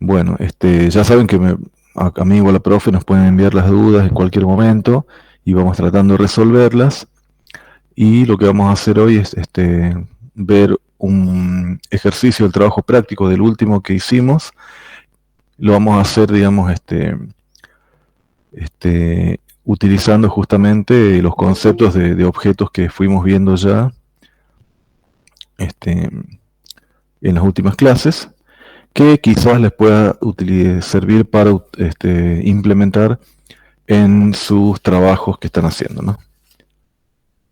Bueno, ya saben que a mí o a la profe nos pueden enviar las dudas en cualquier momento y vamos tratando de resolverlas. Y lo que vamos a hacer hoy es ver un ejercicio del trabajo práctico del último que hicimos. Lo vamos a hacer, digamos, utilizando justamente los conceptos de objetos que fuimos viendo ya en las últimas clases, que quizás les pueda servir para implementar en sus trabajos que están haciendo, ¿no?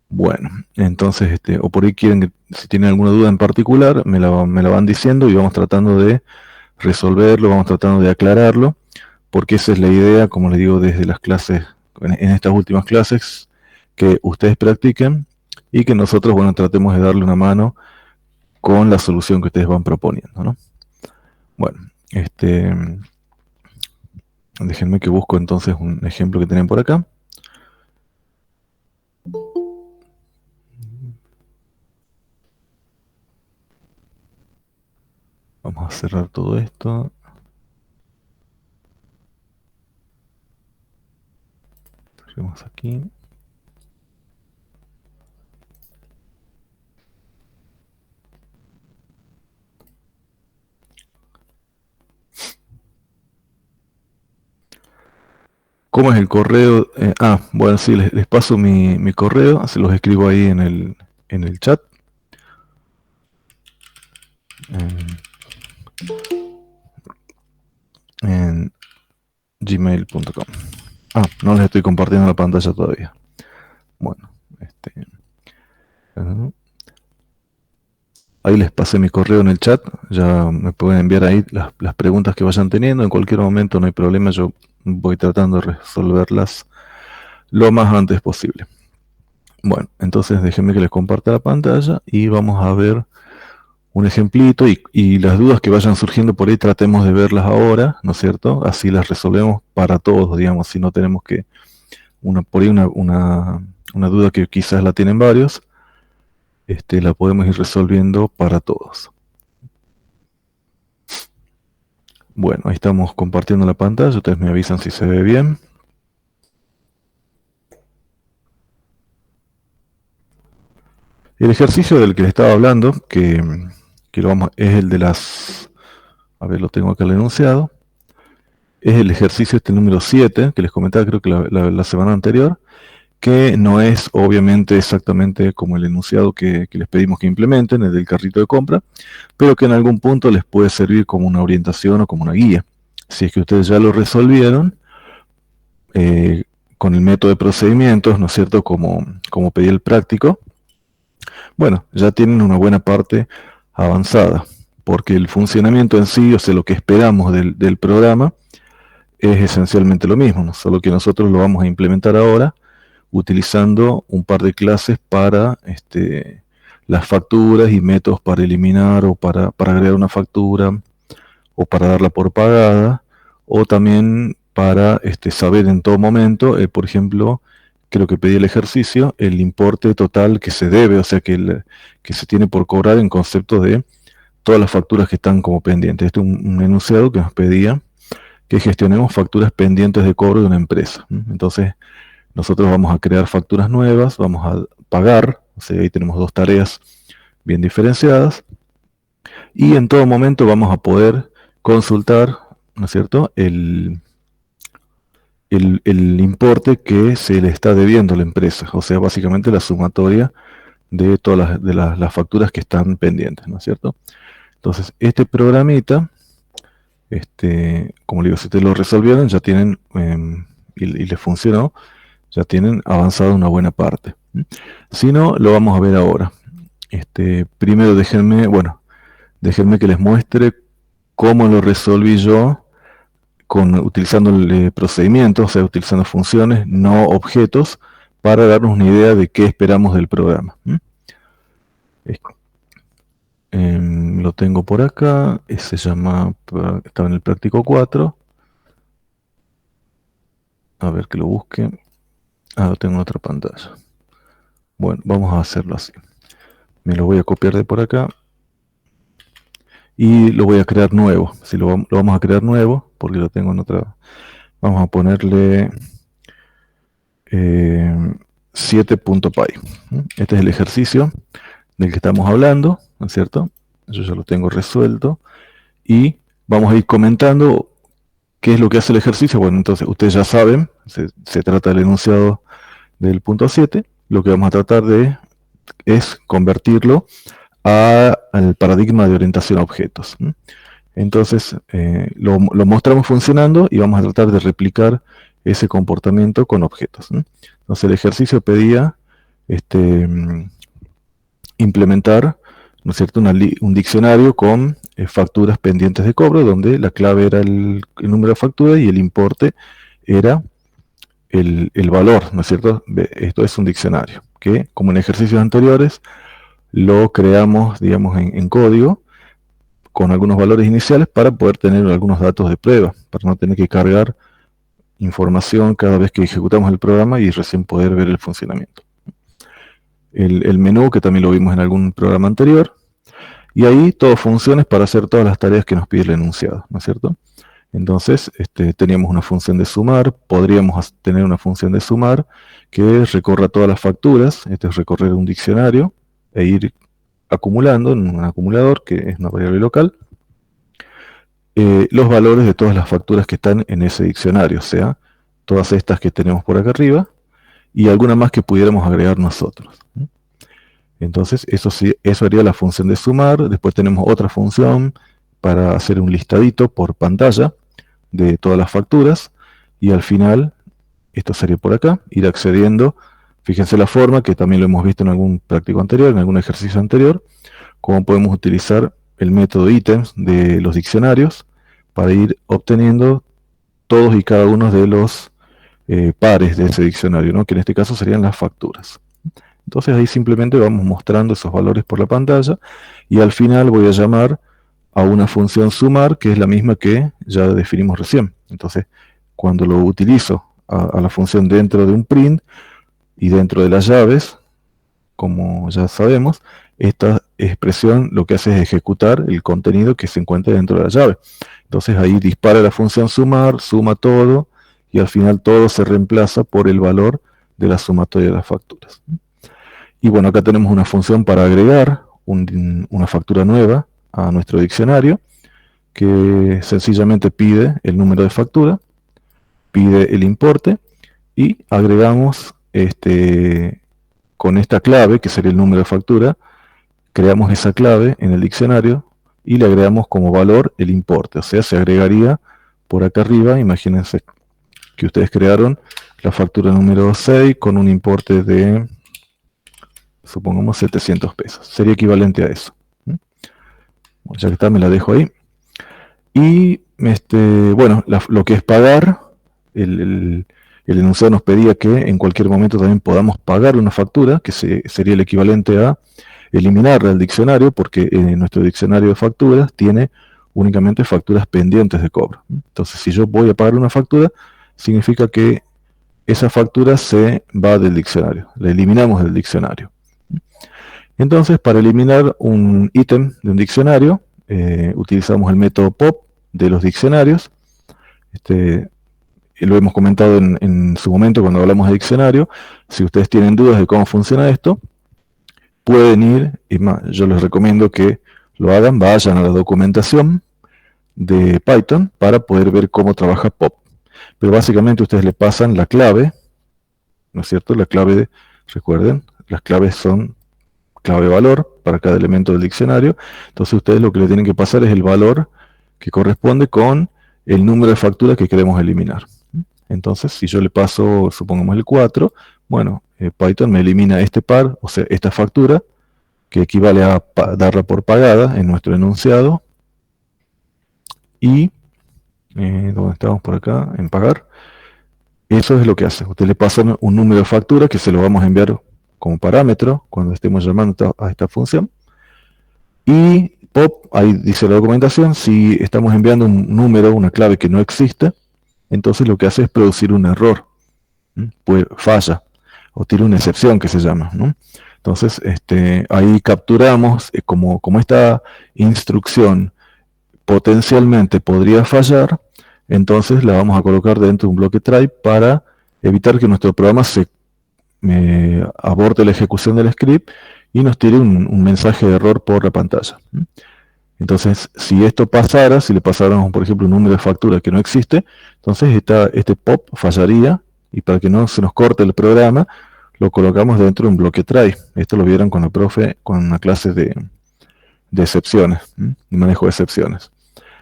Bueno, entonces, o por ahí quieren, si tienen alguna duda en particular, me la van diciendo y vamos tratando de resolverlo, vamos tratando de aclararlo, porque esa es la idea, como les digo, desde las clases, en estas últimas clases, que ustedes practiquen y que nosotros, bueno, tratemos de darle una mano con la solución que ustedes van proponiendo, ¿no? Bueno, déjenme que busco entonces un ejemplo que tienen por acá. Vamos a cerrar todo esto. Cerremos aquí. ¿Cómo es el correo? Bueno, sí, les paso mi correo, se los escribo ahí en el chat. En gmail.com. No les estoy compartiendo la pantalla todavía. Bueno, ahí les pasé mi correo en el chat. Ya me pueden enviar ahí las preguntas que vayan teniendo. En cualquier momento no hay problema. Yo voy tratando de resolverlas lo más antes posible. Bueno, entonces déjenme que les comparta la pantalla y vamos a ver un ejemplito y las dudas que vayan surgiendo por ahí tratemos de verlas ahora, ¿no es cierto? Así las resolvemos para todos, digamos, si no tenemos que, por ahí una duda que quizás la tienen varios, la podemos ir resolviendo para todos. Bueno, ahí estamos compartiendo la pantalla, ustedes me avisan si se ve bien. El ejercicio del que les estaba hablando, que es el de las... A ver, lo tengo acá el enunciado. Es el ejercicio número 7, que les comentaba creo que la semana anterior, que no es obviamente exactamente como el enunciado que les pedimos que implementen, el del carrito de compra, pero que en algún punto les puede servir como una orientación o como una guía. Si es que ustedes ya lo resolvieron, con el método de procedimientos, ¿no es cierto?, como pedí el práctico, bueno, ya tienen una buena parte avanzada, porque el funcionamiento en sí, o sea, lo que esperamos del programa, es esencialmente lo mismo, ¿no? Solo que nosotros lo vamos a implementar ahora utilizando un par de clases para las facturas y métodos para eliminar o para agregar una factura o para darla por pagada, o también para saber en todo momento, por ejemplo, creo que pedí el ejercicio, el importe total que se debe, o sea, que se tiene por cobrar en concepto de todas las facturas que están como pendientes. Este es un enunciado que nos pedía que gestionemos facturas pendientes de cobro de una empresa. Entonces, nosotros vamos a crear facturas nuevas, vamos a pagar, o sea, ahí tenemos dos tareas bien diferenciadas, y en todo momento vamos a poder consultar, ¿no es cierto?, el importe que se le está debiendo a la empresa, o sea, básicamente la sumatoria de todas las facturas que están pendientes, ¿no es cierto? Entonces, este programita, como le digo, si ustedes lo resolvieron, ya tienen, y les funcionó, ya tienen avanzado una buena parte. Si no, lo vamos a ver ahora. Primero déjenme que les muestre cómo lo resolví yo utilizando el procedimiento, o sea, utilizando funciones, no objetos, para darnos una idea de qué esperamos del programa. Lo tengo por acá, se llama, estaba en el práctico 4. A ver que lo busque. Lo tengo en otra pantalla. Bueno, vamos a hacerlo así. Me lo voy a copiar de por acá y lo voy a crear nuevo. Si lo vamos a crear nuevo, porque lo tengo en otra, vamos a ponerle 7.py. Este es el ejercicio del que estamos hablando, ¿no es cierto? Yo ya lo tengo resuelto y vamos a ir comentando qué es lo que hace el ejercicio. Bueno, entonces ustedes ya saben, se trata del enunciado del punto 7. Lo que vamos a tratar de es convertirlo al paradigma de orientación a objetos. Entonces lo mostramos funcionando y vamos a tratar de replicar ese comportamiento con objetos. Entonces el ejercicio pedía implementar, ¿no es cierto?, un diccionario con facturas pendientes de cobro, donde la clave era el número de factura y el importe era el valor, ¿no es cierto? Esto es un diccionario, que como en ejercicios anteriores lo creamos, digamos, en código, con algunos valores iniciales para poder tener algunos datos de prueba, para no tener que cargar información cada vez que ejecutamos el programa y recién poder ver el funcionamiento. El menú, que también lo vimos en algún programa anterior, y ahí todas funciones para hacer todas las tareas que nos pide el enunciado, ¿no es cierto? Entonces, teníamos una función de sumar, podríamos tener una función de sumar que recorra todas las facturas, esto es recorrer un diccionario e ir acumulando en un acumulador, que es una variable local, los valores de todas las facturas que están en ese diccionario, o sea, todas estas que tenemos por acá arriba, y alguna más que pudiéramos agregar nosotros. Entonces, eso haría la función de sumar. Después tenemos otra función para hacer un listadito por pantalla de todas las facturas, y al final, esto sería por acá, ir accediendo. Fíjense la forma, que también lo hemos visto en algún práctico anterior, en algún ejercicio anterior, cómo podemos utilizar el método ítems de los diccionarios para ir obteniendo todos y cada uno de los pares de ese diccionario, ¿no?, que en este caso serían las facturas. Entonces ahí simplemente vamos mostrando esos valores por la pantalla, y al final voy a llamar a una función sumar, que es la misma que ya definimos recién. Entonces, cuando lo utilizo a la función dentro de un print y dentro de las llaves, como ya sabemos, esta expresión lo que hace es ejecutar el contenido que se encuentra dentro de la llave. Entonces ahí dispara la función sumar, suma todo, y al final todo se reemplaza por el valor de la sumatoria de las facturas. Y bueno, acá tenemos una función para agregar una factura nueva a nuestro diccionario, que sencillamente pide el número de factura, pide el importe, y agregamos con esta clave, que sería el número de factura, creamos esa clave en el diccionario y le agregamos como valor el importe. O sea, se agregaría por acá arriba. Imagínense que ustedes crearon la factura número 6 con un importe de, supongamos, 700 pesos. Sería equivalente a eso. Ya que está, me la dejo ahí. Y bueno, lo que es pagar, el enunciado nos pedía que en cualquier momento también podamos pagar una factura, que sería el equivalente a eliminarla del diccionario, porque nuestro diccionario de facturas tiene únicamente facturas pendientes de cobro. Entonces, si yo voy a pagar una factura, significa que esa factura se va del diccionario, la eliminamos del diccionario. Entonces, para eliminar un ítem de un diccionario, utilizamos el método pop de los diccionarios. Lo hemos comentado en su momento cuando hablamos de diccionario. Si ustedes tienen dudas de cómo funciona esto, pueden ir, y más, yo les recomiendo que lo hagan, vayan a la documentación de Python para poder ver cómo trabaja pop. Pero básicamente ustedes le pasan la clave, ¿no es cierto? La clave, recuerden, las claves son clave valor para cada elemento del diccionario. Entonces ustedes lo que le tienen que pasar es el valor que corresponde con el número de facturas que queremos eliminar. Entonces, si yo le paso, supongamos, el 4, bueno, Python me elimina este par, o sea, esta factura, que equivale a darla por pagada en nuestro enunciado. Y, ¿dónde estamos por acá? En pagar. Eso es lo que hace. Usted le pasa un número de factura que se lo vamos a enviar como parámetro cuando estemos llamando a esta función. Y pop, ahí dice la documentación, si estamos enviando un número, una clave que no existe, entonces lo que hace es producir un error, pues falla, o tiene una excepción que se llama, ¿no? Entonces ahí capturamos, como esta instrucción potencialmente podría fallar, entonces la vamos a colocar dentro de un bloque try para evitar que nuestro programa se aborte la ejecución del script y nos tire un mensaje de error por la pantalla. Entonces, si esto pasara, si le pasáramos, por ejemplo, un número de factura que no existe, entonces este pop fallaría, y para que no se nos corte el programa, lo colocamos dentro de un bloque try. Esto lo vieron con el profe, con una clase de excepciones, de manejo de excepciones.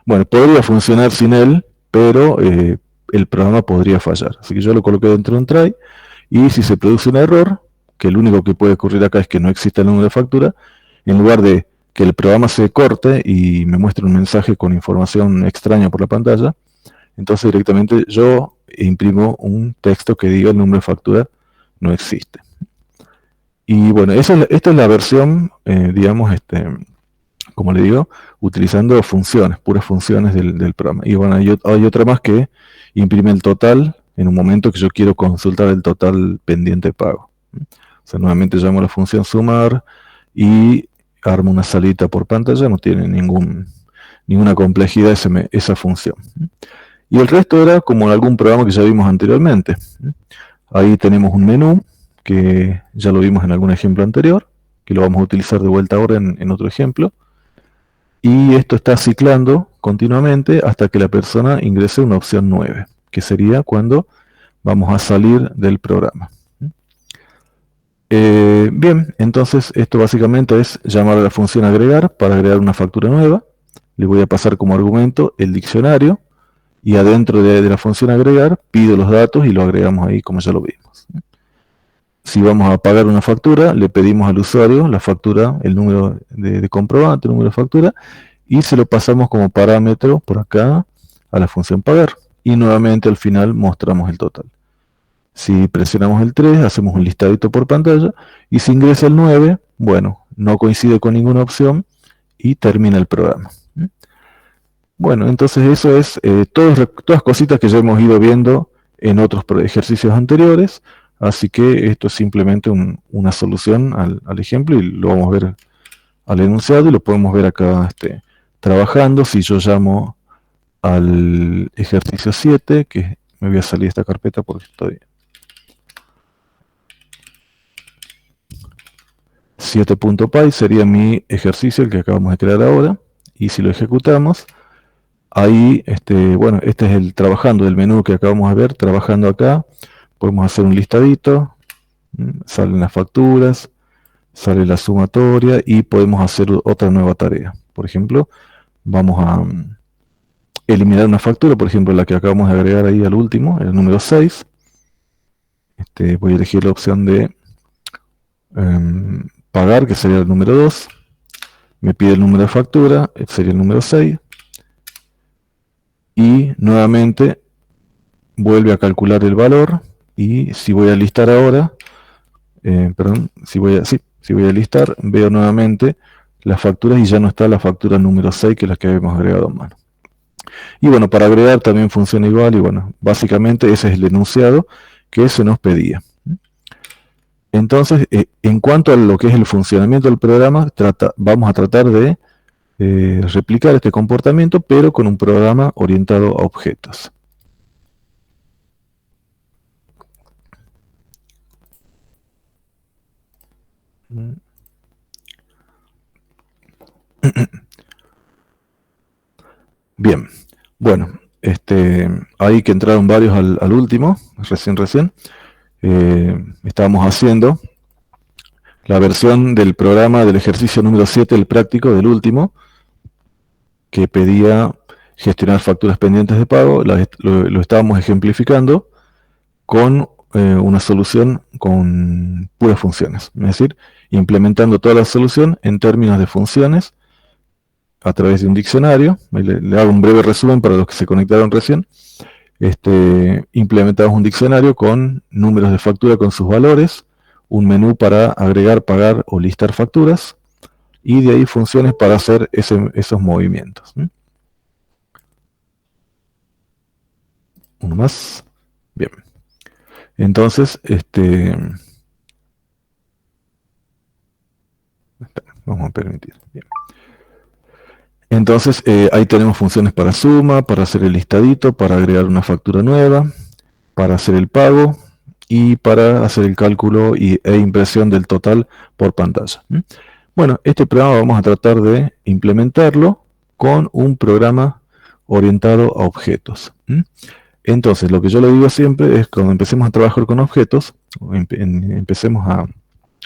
Bueno, podría funcionar sin él, pero el programa podría fallar. Así que yo lo coloqué dentro de un try, y si se produce un error, que lo único que puede ocurrir acá es que no exista el número de factura, en lugar de que el programa se corte y me muestre un mensaje con información extraña por la pantalla, entonces directamente yo imprimo un texto que diga el número de factura no existe. Y bueno, esta es la versión, digamos, como le digo, utilizando funciones, puras funciones del programa. Y bueno, hay otra más que imprime el total en un momento que yo quiero consultar el total pendiente de pago. O sea, nuevamente llamo a la función sumar y armo una salita por pantalla, no tiene ninguna complejidad esa función. Y el resto era como en algún programa que ya vimos anteriormente. Ahí tenemos un menú, que ya lo vimos en algún ejemplo anterior, que lo vamos a utilizar de vuelta ahora en otro ejemplo. Y esto está ciclando continuamente hasta que la persona ingrese una opción 9, que sería cuando vamos a salir del programa. Bien, entonces esto básicamente es llamar a la función agregar para agregar una factura nueva. Le voy a pasar como argumento el diccionario, y adentro de la función agregar pido los datos y lo agregamos ahí como ya lo vimos. Si vamos a pagar una factura, le pedimos al usuario la factura, el número de comprobante, el número de factura, y se lo pasamos como parámetro por acá a la función pagar. Y nuevamente al final mostramos el total. Si presionamos el 3, hacemos un listadito por pantalla, y si ingresa el 9, bueno, no coincide con ninguna opción y termina el programa. Bueno, entonces eso es todas cositas que ya hemos ido viendo en otros ejercicios anteriores, así que esto es simplemente una solución al ejemplo, y lo vamos a ver al enunciado y lo podemos ver acá trabajando. Si yo llamo al ejercicio 7, que me voy a salir de esta carpeta porque estoy 7.py, sería mi ejercicio, el que acabamos de crear ahora, y si lo ejecutamos, ahí, bueno, este es el trabajando del menú que acabamos de ver, trabajando acá, podemos hacer un listadito, salen las facturas, sale la sumatoria, y podemos hacer otra nueva tarea. Por ejemplo, vamos a eliminar una factura, por ejemplo, la que acabamos de agregar ahí al último, el número 6. Voy a elegir la opción de pagar, que sería el número 2. Me pide el número de factura, sería el número 6. Y nuevamente vuelve a calcular el valor, y si voy a listar ahora, si voy a listar, veo nuevamente las facturas y ya no está la factura número 6, que es la que habíamos agregado a mano. Y bueno, para agregar también funciona igual, y bueno, básicamente ese es el enunciado que se nos pedía. Entonces, en cuanto a lo que es el funcionamiento del programa, vamos a tratar de replicar este comportamiento, pero con un programa orientado a objetos. Bien, bueno, ahí que entraron varios al último, recién. Estábamos haciendo la versión del programa del ejercicio número 7, el práctico del último, que pedía gestionar facturas pendientes de pago. Lo estábamos ejemplificando con una solución con puras funciones, es decir, implementando toda la solución en términos de funciones a través de un diccionario. Le hago un breve resumen para los que se conectaron recién. Implementamos un diccionario con números de factura con sus valores, un menú para agregar, pagar o listar facturas, y de ahí funciones para hacer esos movimientos. Uno más. Bien. Entonces, vamos a permitir. Bien. Entonces, ahí tenemos funciones para suma, para hacer el listadito, para agregar una factura nueva, para hacer el pago y para hacer el cálculo e impresión del total por pantalla. Bueno, este programa vamos a tratar de implementarlo con un programa orientado a objetos. Entonces, lo que yo le digo siempre es cuando empecemos a trabajar con objetos, empecemos a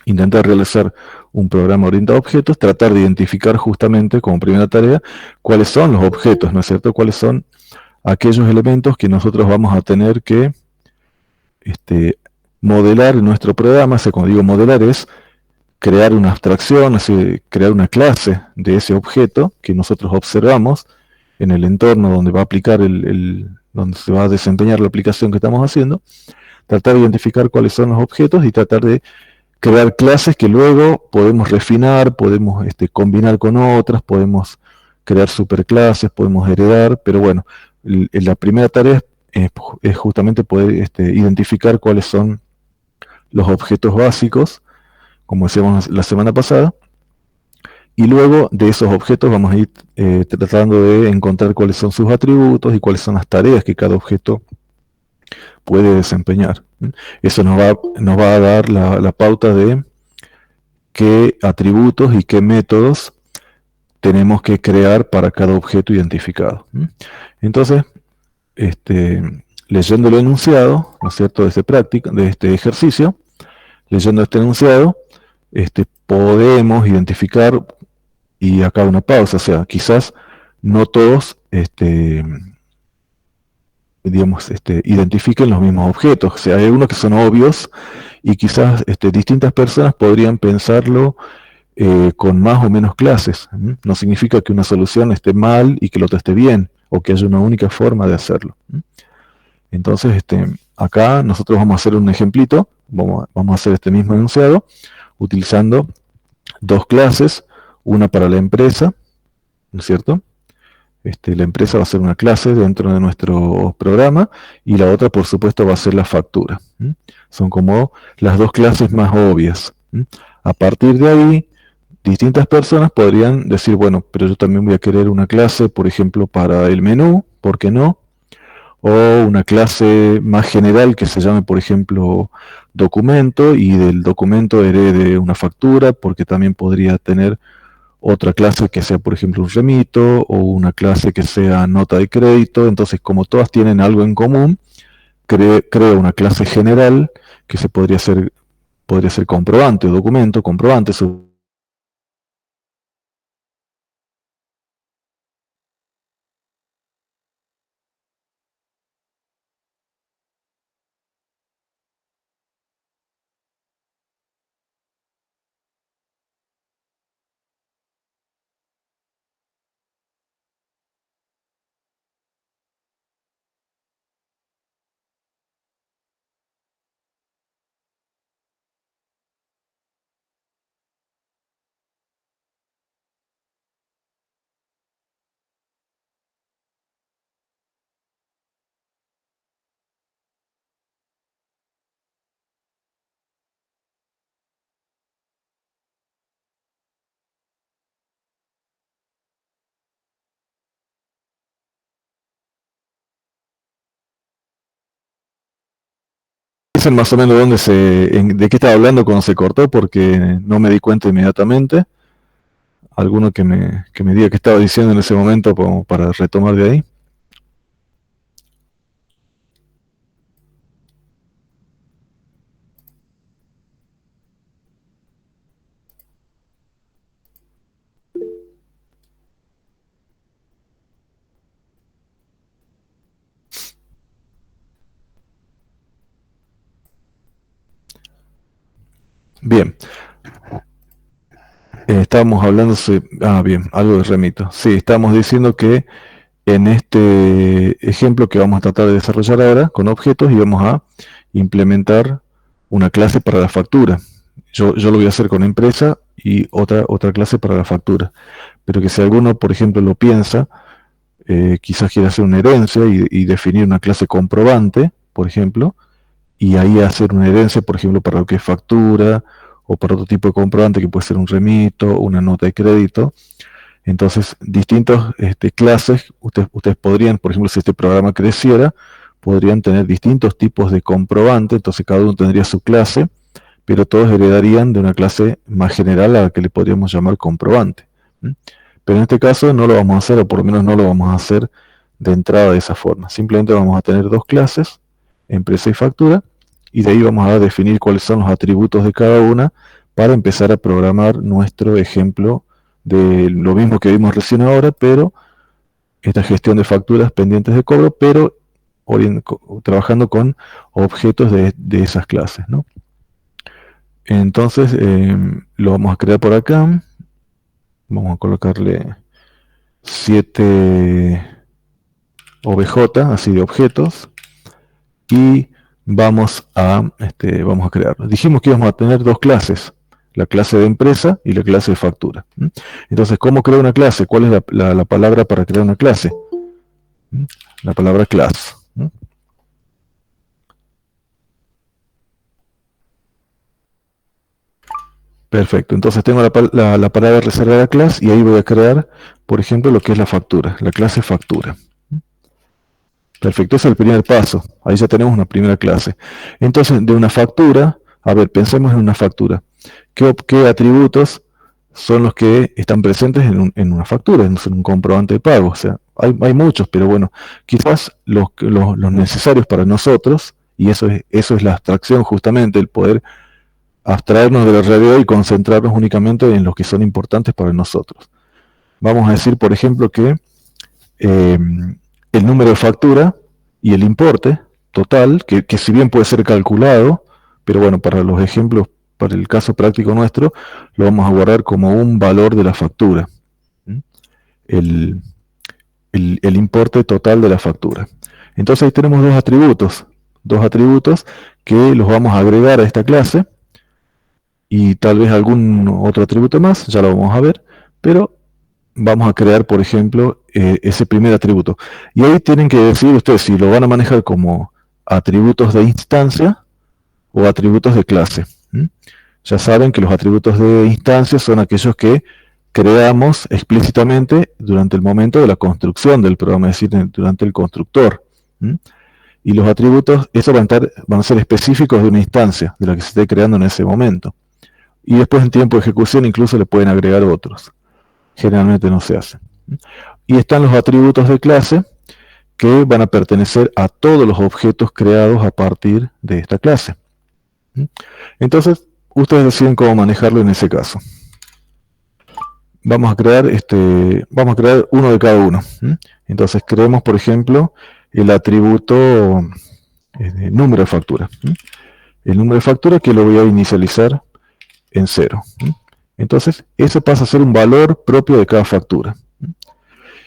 intentar realizar un programa orientado a objetos, tratar de identificar justamente como primera tarea cuáles son los objetos, ¿no es cierto? Cuáles son aquellos elementos que nosotros vamos a tener que modelar en nuestro programa. Cuando digo modelar es crear una abstracción, crear una clase de ese objeto que nosotros observamos en el entorno donde va a aplicar donde se va a desempeñar la aplicación que estamos haciendo, tratar de identificar cuáles son los objetos y tratar de crear clases que luego podemos refinar, podemos combinar con otras, podemos crear superclases, podemos heredar, pero bueno, la primera tarea es justamente poder identificar cuáles son los objetos básicos, como decíamos la semana pasada, y luego de esos objetos vamos a ir tratando de encontrar cuáles son sus atributos y cuáles son las tareas que cada objeto puede desempeñar. Eso nos va a dar la pauta de qué atributos y qué métodos tenemos que crear para cada objeto identificado. Entonces, leyendo el enunciado, ¿no es cierto?, de este ejercicio, leyendo este enunciado, podemos identificar, y acá una pausa, o sea, quizás no todos identifiquen los mismos objetos, o sea, hay algunos que son obvios y quizás distintas personas podrían pensarlo con más o menos clases. No significa que una solución esté mal y que la otra esté bien, o que haya una única forma de hacerlo. Entonces, acá nosotros vamos a hacer un ejemplito, vamos a hacer este mismo enunciado, utilizando dos clases, una para la empresa, ¿no es cierto? La empresa va a ser una clase dentro de nuestro programa y la otra, por supuesto, va a ser la factura. Son como las dos clases más obvias. A partir de ahí, distintas personas podrían decir, bueno, pero yo también voy a querer una clase, por ejemplo, para el menú, ¿por qué no? O una clase más general que se llame, por ejemplo, documento, y del documento herede una factura, porque también podría tener otra clase que sea, por ejemplo, un remito, o una clase que sea nota de crédito. Entonces, como todas tienen algo en común, creo una clase general que podría ser comprobante o documento, comprobante. Dicen más o menos de qué estaba hablando cuando se cortó, porque no me di cuenta inmediatamente. Alguno que me diga qué estaba diciendo en ese momento para retomar de ahí. Bien. Estábamos hablando, bien, algo de remito. Sí, estábamos diciendo que en este ejemplo que vamos a tratar de desarrollar ahora con objetos, íbamos a implementar una clase para la factura. Yo lo voy a hacer con empresa y otra clase para la factura. Pero que si alguno, por ejemplo, lo piensa, quizás quiera hacer una herencia y definir una clase comprobante, por ejemplo, y ahí hacer una herencia, por ejemplo, para lo que es factura, o para otro tipo de comprobante que puede ser un remito, una nota de crédito. Entonces, distintas clases, ustedes podrían, por ejemplo, si este programa creciera, podrían tener distintos tipos de comprobante, entonces cada uno tendría su clase, pero todos heredarían de una clase más general a la que le podríamos llamar comprobante. Pero en este caso no lo vamos a hacer, o por lo menos no lo vamos a hacer de entrada de esa forma. Simplemente vamos a tener dos clases, empresa y factura, y de ahí vamos a definir cuáles son los atributos de cada una para empezar a programar nuestro ejemplo de lo mismo que vimos recién ahora, pero esta gestión de facturas pendientes de cobro, pero trabajando con objetos de esas clases, ¿no? Entonces, lo vamos a crear por acá. Vamos a colocarle 7 OBJ, así de objetos, y vamos a crearlo. Dijimos que íbamos a tener dos clases, la clase de empresa y la clase de factura. Entonces, ¿cómo crear una clase? ¿Cuál es la palabra para crear una clase? La palabra class. Perfecto, entonces tengo la palabra reservada class y ahí voy a crear, por ejemplo, lo que es la factura, la clase factura. Perfecto, ese es el primer paso. Ahí ya tenemos una primera clase. Entonces, de una factura, a ver, pensemos en una factura. ¿Qué atributos son los que están presentes en una factura, en un comprobante de pago? O sea, hay muchos, pero bueno, quizás los necesarios para nosotros, y eso es la abstracción justamente, el poder abstraernos de la realidad y concentrarnos únicamente en los que son importantes para nosotros. Vamos a decir, por ejemplo, que el número de factura y el importe total, que si bien puede ser calculado, pero bueno, para los ejemplos, para el caso práctico nuestro, lo vamos a guardar como un valor de la factura. El importe total de la factura. Entonces ahí tenemos dos atributos que los vamos a agregar a esta clase, y tal vez algún otro atributo más, ya lo vamos a ver, pero vamos a crear, por ejemplo, ese primer atributo. Y ahí tienen que decidir ustedes si lo van a manejar como atributos de instancia o atributos de clase. Ya saben que los atributos de instancia son aquellos que creamos explícitamente durante el momento de la construcción del programa, es decir, durante el constructor. Y los atributos, eso van a ser específicos de una instancia, de la que se esté creando en ese momento. Y después en tiempo de ejecución incluso le pueden agregar otros. Generalmente no se hacen. Y están los atributos de clase que van a pertenecer a todos los objetos creados a partir de esta clase. Entonces, ustedes deciden cómo manejarlo en ese caso. Vamos a crear uno de cada uno. Entonces, creemos, por ejemplo, el atributo número de factura. El número de factura que lo voy a inicializar en 0. Entonces, ese pasa a ser un valor propio de cada factura.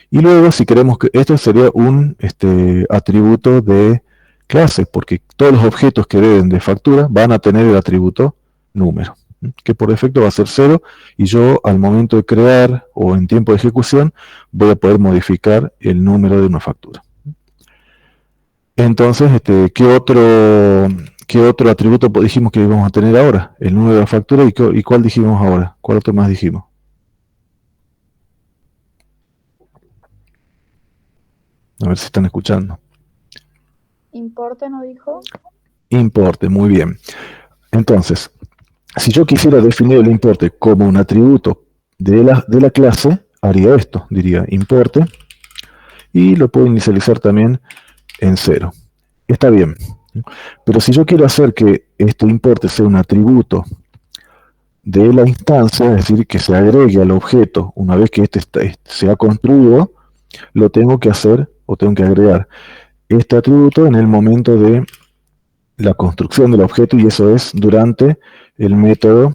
Y luego, si queremos que esto sería un atributo de clase, porque todos los objetos que deben de factura van a tener el atributo número, que por defecto va a ser 0, y yo al momento de crear o en tiempo de ejecución voy a poder modificar el número de una factura. Entonces, ¿qué otro atributo dijimos que íbamos a tener ahora? El número de la factura, ¿y cuál dijimos ahora? ¿Cuál otro más dijimos? A ver si están escuchando. ¿Importe no dijo? Importe, muy bien. Entonces, si yo quisiera definir el importe como un atributo de la clase, haría esto, diría importe, y lo puedo inicializar también en 0. Está bien. Pero si yo quiero hacer que este importe sea un atributo de la instancia, es decir, que se agregue al objeto una vez que se ha construido, lo tengo que hacer o tengo que agregar este atributo en el momento de la construcción del objeto, y eso es durante el método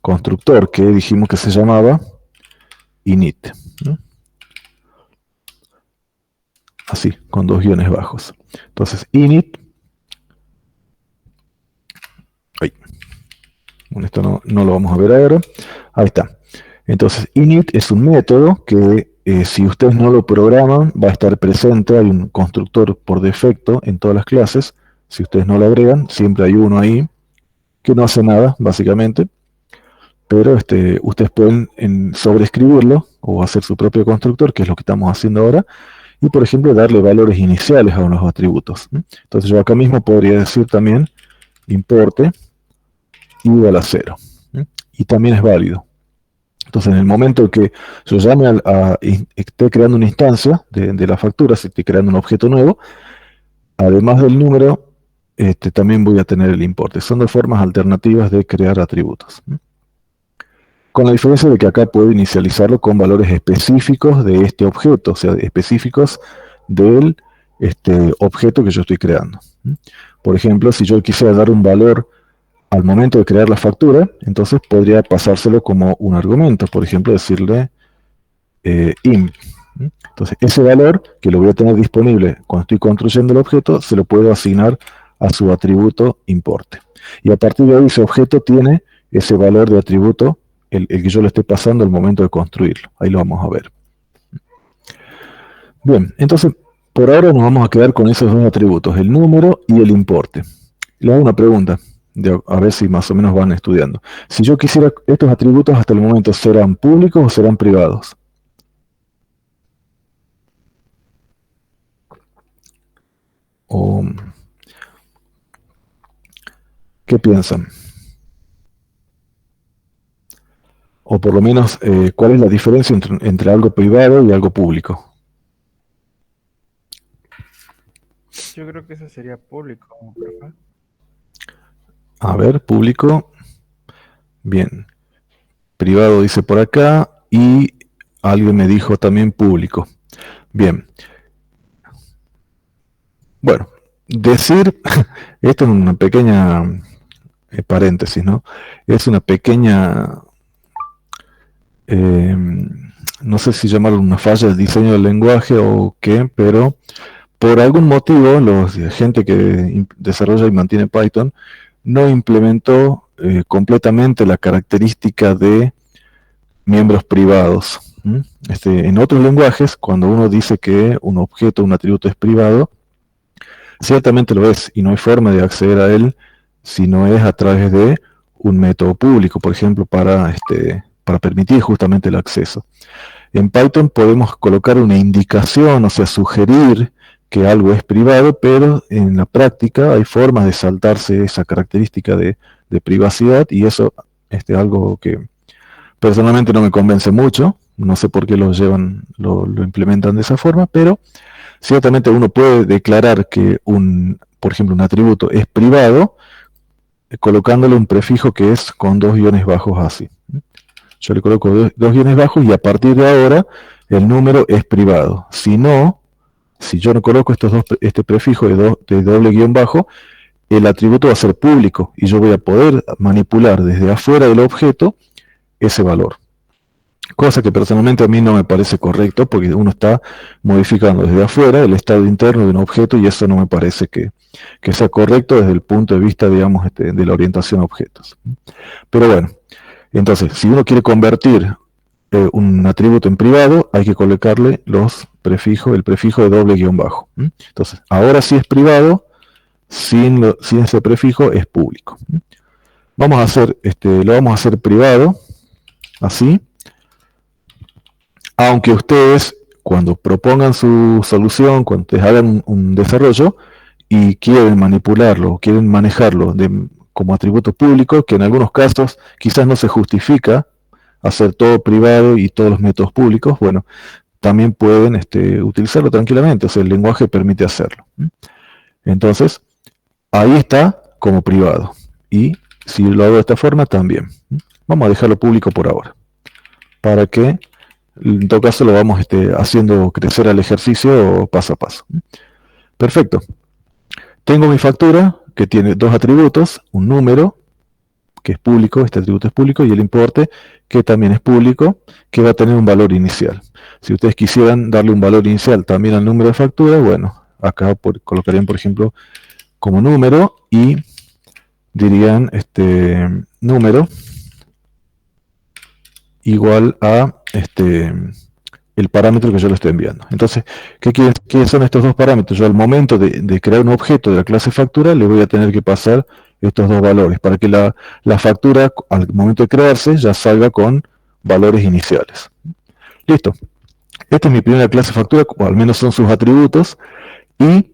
constructor que dijimos que se llamaba init. Así, con dos guiones bajos. Entonces, init. Bueno, esto no lo vamos a ver ahora. Ahí está. Entonces, init es un método que si ustedes no lo programan, va a estar presente. Hay un constructor por defecto en todas las clases. Si ustedes no lo agregan, siempre hay uno ahí que no hace nada, básicamente. Pero ustedes pueden sobreescribirlo, o hacer su propio constructor, que es lo que estamos haciendo ahora, y por ejemplo darle valores iniciales a los atributos. Entonces yo acá mismo podría decir también importe igual a 0. Y también es válido. Entonces en el momento que yo llame esté creando una instancia de la factura, si estoy creando un objeto nuevo, además del número, también voy a tener el importe. Son dos formas alternativas de crear atributos. Con la diferencia de que acá puedo inicializarlo con valores específicos de este objeto, o sea, específicos del objeto que yo estoy creando. Por ejemplo, si yo quisiera dar un valor al momento de crear la factura, entonces podría pasárselo como un argumento, por ejemplo, decirle imp. Entonces, ese valor que lo voy a tener disponible cuando estoy construyendo el objeto, se lo puedo asignar a su atributo importe. Y a partir de ahí ese objeto tiene ese valor de atributo, el que yo le esté pasando al momento de construirlo. Ahí lo vamos a ver. Bien, entonces, por ahora nos vamos a quedar con esos dos atributos, el número y el importe. Le hago una pregunta, a ver si más o menos van estudiando. Si yo quisiera, estos atributos hasta el momento, ¿serán públicos o serán privados? ¿Qué piensan? O por lo menos, ¿cuál es la diferencia entre algo privado y algo público? Yo creo que eso sería público, profe. A ver, público. Bien. Privado dice por acá y alguien me dijo también público. Bien. Bueno, decir, esto es una pequeña paréntesis, ¿no? Es una pequeña, no sé si llamarlo una falla del diseño del lenguaje o qué, pero por algún motivo la gente que desarrolla y mantiene Python no implementó completamente la característica de miembros privados. En otros lenguajes, cuando uno dice que un objeto, un atributo es privado, ciertamente lo es, y no hay forma de acceder a él si no es a través de un método público, por ejemplo, para permitir justamente el acceso. En Python podemos colocar una indicación, o sea, sugerir que algo es privado, pero en la práctica hay formas de saltarse esa característica de privacidad, y eso es algo que personalmente no me convence mucho. No sé por qué lo implementan de esa forma, pero ciertamente uno puede declarar que por ejemplo, un atributo es privado colocándole un prefijo que es con 2 guiones bajos así. Yo le coloco 2 guiones bajos y a partir de ahora el número es privado. Si yo no coloco este prefijo de doble guión bajo, el atributo va a ser público y yo voy a poder manipular desde afuera del objeto ese valor. Cosa que personalmente a mí no me parece correcto, porque uno está modificando desde afuera el estado interno de un objeto y eso no me parece que sea correcto desde el punto de vista, digamos, de la orientación a objetos. Pero bueno, entonces, si uno quiere convertir un atributo en privado, hay que colocarle el prefijo de doble guión bajo. Entonces, ahora sí es privado, sin ese prefijo es público. Lo vamos a hacer privado, así. Aunque ustedes, cuando propongan su solución, cuando ustedes hagan un desarrollo y quieren manipularlo, quieren manejarlo como atributo público, que en algunos casos quizás no se justifica hacer todo privado y todos los métodos públicos, bueno, también pueden utilizarlo tranquilamente, o sea, el lenguaje permite hacerlo. Entonces, ahí está como privado. Y si lo hago de esta forma, también. Vamos a dejarlo público por ahora, para que en todo caso lo vamos haciendo crecer al ejercicio paso a paso. Perfecto. Tengo mi factura que tiene 2 atributos, un número que es público, este atributo es público, y el importe que también es público, que va a tener un valor inicial. Si ustedes quisieran darle un valor inicial también al número de factura, bueno, acá colocarían por ejemplo como número y dirían número igual a el parámetro que yo le estoy enviando. Entonces, ¿qué son estos dos parámetros? Yo al momento de crear un objeto de la clase factura le voy a tener que pasar estos dos valores para que la factura al momento de crearse ya salga con valores iniciales. Listo. Esta es mi primera clase factura, o al menos son sus atributos, y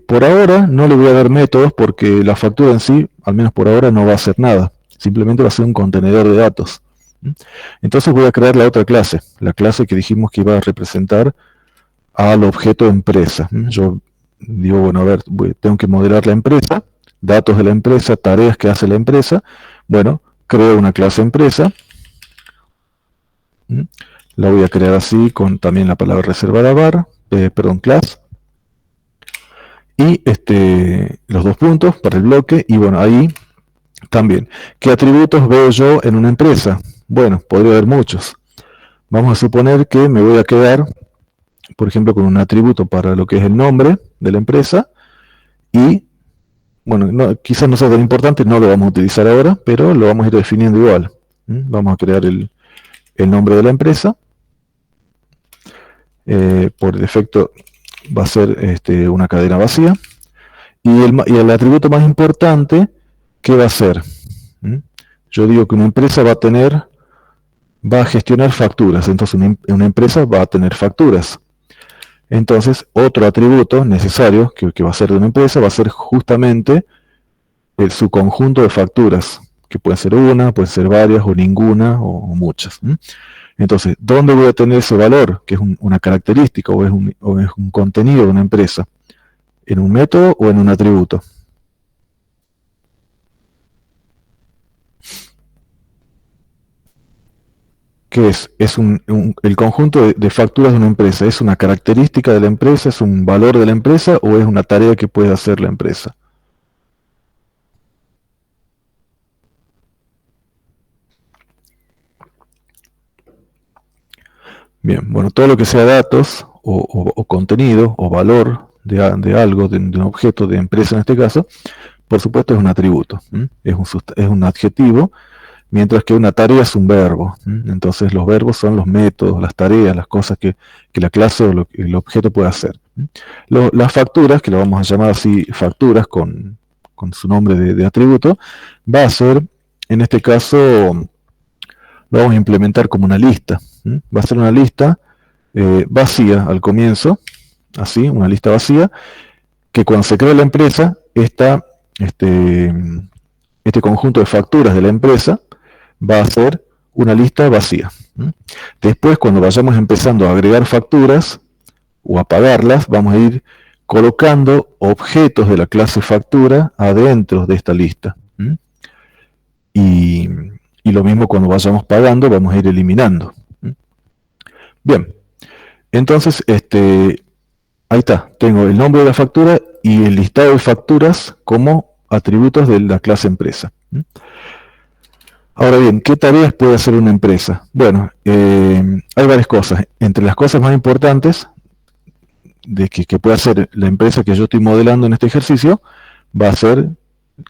por ahora no le voy a dar métodos porque la factura en sí, al menos por ahora, no va a hacer nada. Simplemente va a ser un contenedor de datos. Entonces voy a crear la otra clase, la clase que dijimos que iba a representar al objeto empresa. Yo digo, bueno, a ver, tengo que modelar la empresa, datos de la empresa, tareas que hace la empresa. Bueno, creo una clase empresa. La voy a crear así con también la palabra reservada var, class. Y los dos puntos para el bloque. Y bueno, ahí también. ¿Qué atributos veo yo en una empresa? Bueno, podría haber muchos. Vamos a suponer que me voy a quedar, por ejemplo, con un atributo para lo que es el nombre de la empresa. Y, bueno, quizás no sea tan importante, no lo vamos a utilizar ahora, pero lo vamos a ir definiendo igual. Vamos a crear el nombre de la empresa. Por defecto va a ser una cadena vacía. Y el atributo más importante, ¿qué va a ser? Yo digo que una empresa va a gestionar facturas. Entonces una empresa va a tener facturas. Entonces otro atributo necesario que va a ser de una empresa va a ser justamente su conjunto de facturas, que pueden ser una, pueden ser varias, o ninguna, o muchas. Entonces, ¿dónde voy a tener ese valor? Que es una característica o es un contenido de una empresa. ¿En un método o en un atributo? ¿Qué es? Es el conjunto de facturas de una empresa. ¿Es una característica de la empresa? ¿Es un valor de la empresa? ¿O es una tarea que puede hacer la empresa? Bien, bueno, todo lo que sea datos o contenido o valor de algo, de un objeto de empresa en este caso, por supuesto es un atributo, es un adjetivo, mientras que una tarea es un verbo. Entonces los verbos son los métodos, las tareas, las cosas que la clase o el objeto puede hacer. Las facturas, que lo vamos a llamar así facturas con su nombre de atributo, va a ser, en este caso, lo vamos a implementar como una lista. Va a ser una lista vacía al comienzo, así, una lista vacía, que cuando se crea la empresa, este conjunto de facturas de la empresa va a ser una lista vacía. Después, cuando vayamos empezando a agregar facturas o a pagarlas, vamos a ir colocando objetos de la clase factura adentro de esta lista. Y lo mismo cuando vayamos pagando, vamos a ir eliminando. Bien, entonces, ahí está, tengo el nombre de la factura y el listado de facturas como atributos de la clase empresa. Ahora bien, ¿qué tareas puede hacer una empresa? Bueno, hay varias cosas. Entre las cosas más importantes de que puede hacer la empresa que yo estoy modelando en este ejercicio, va a ser,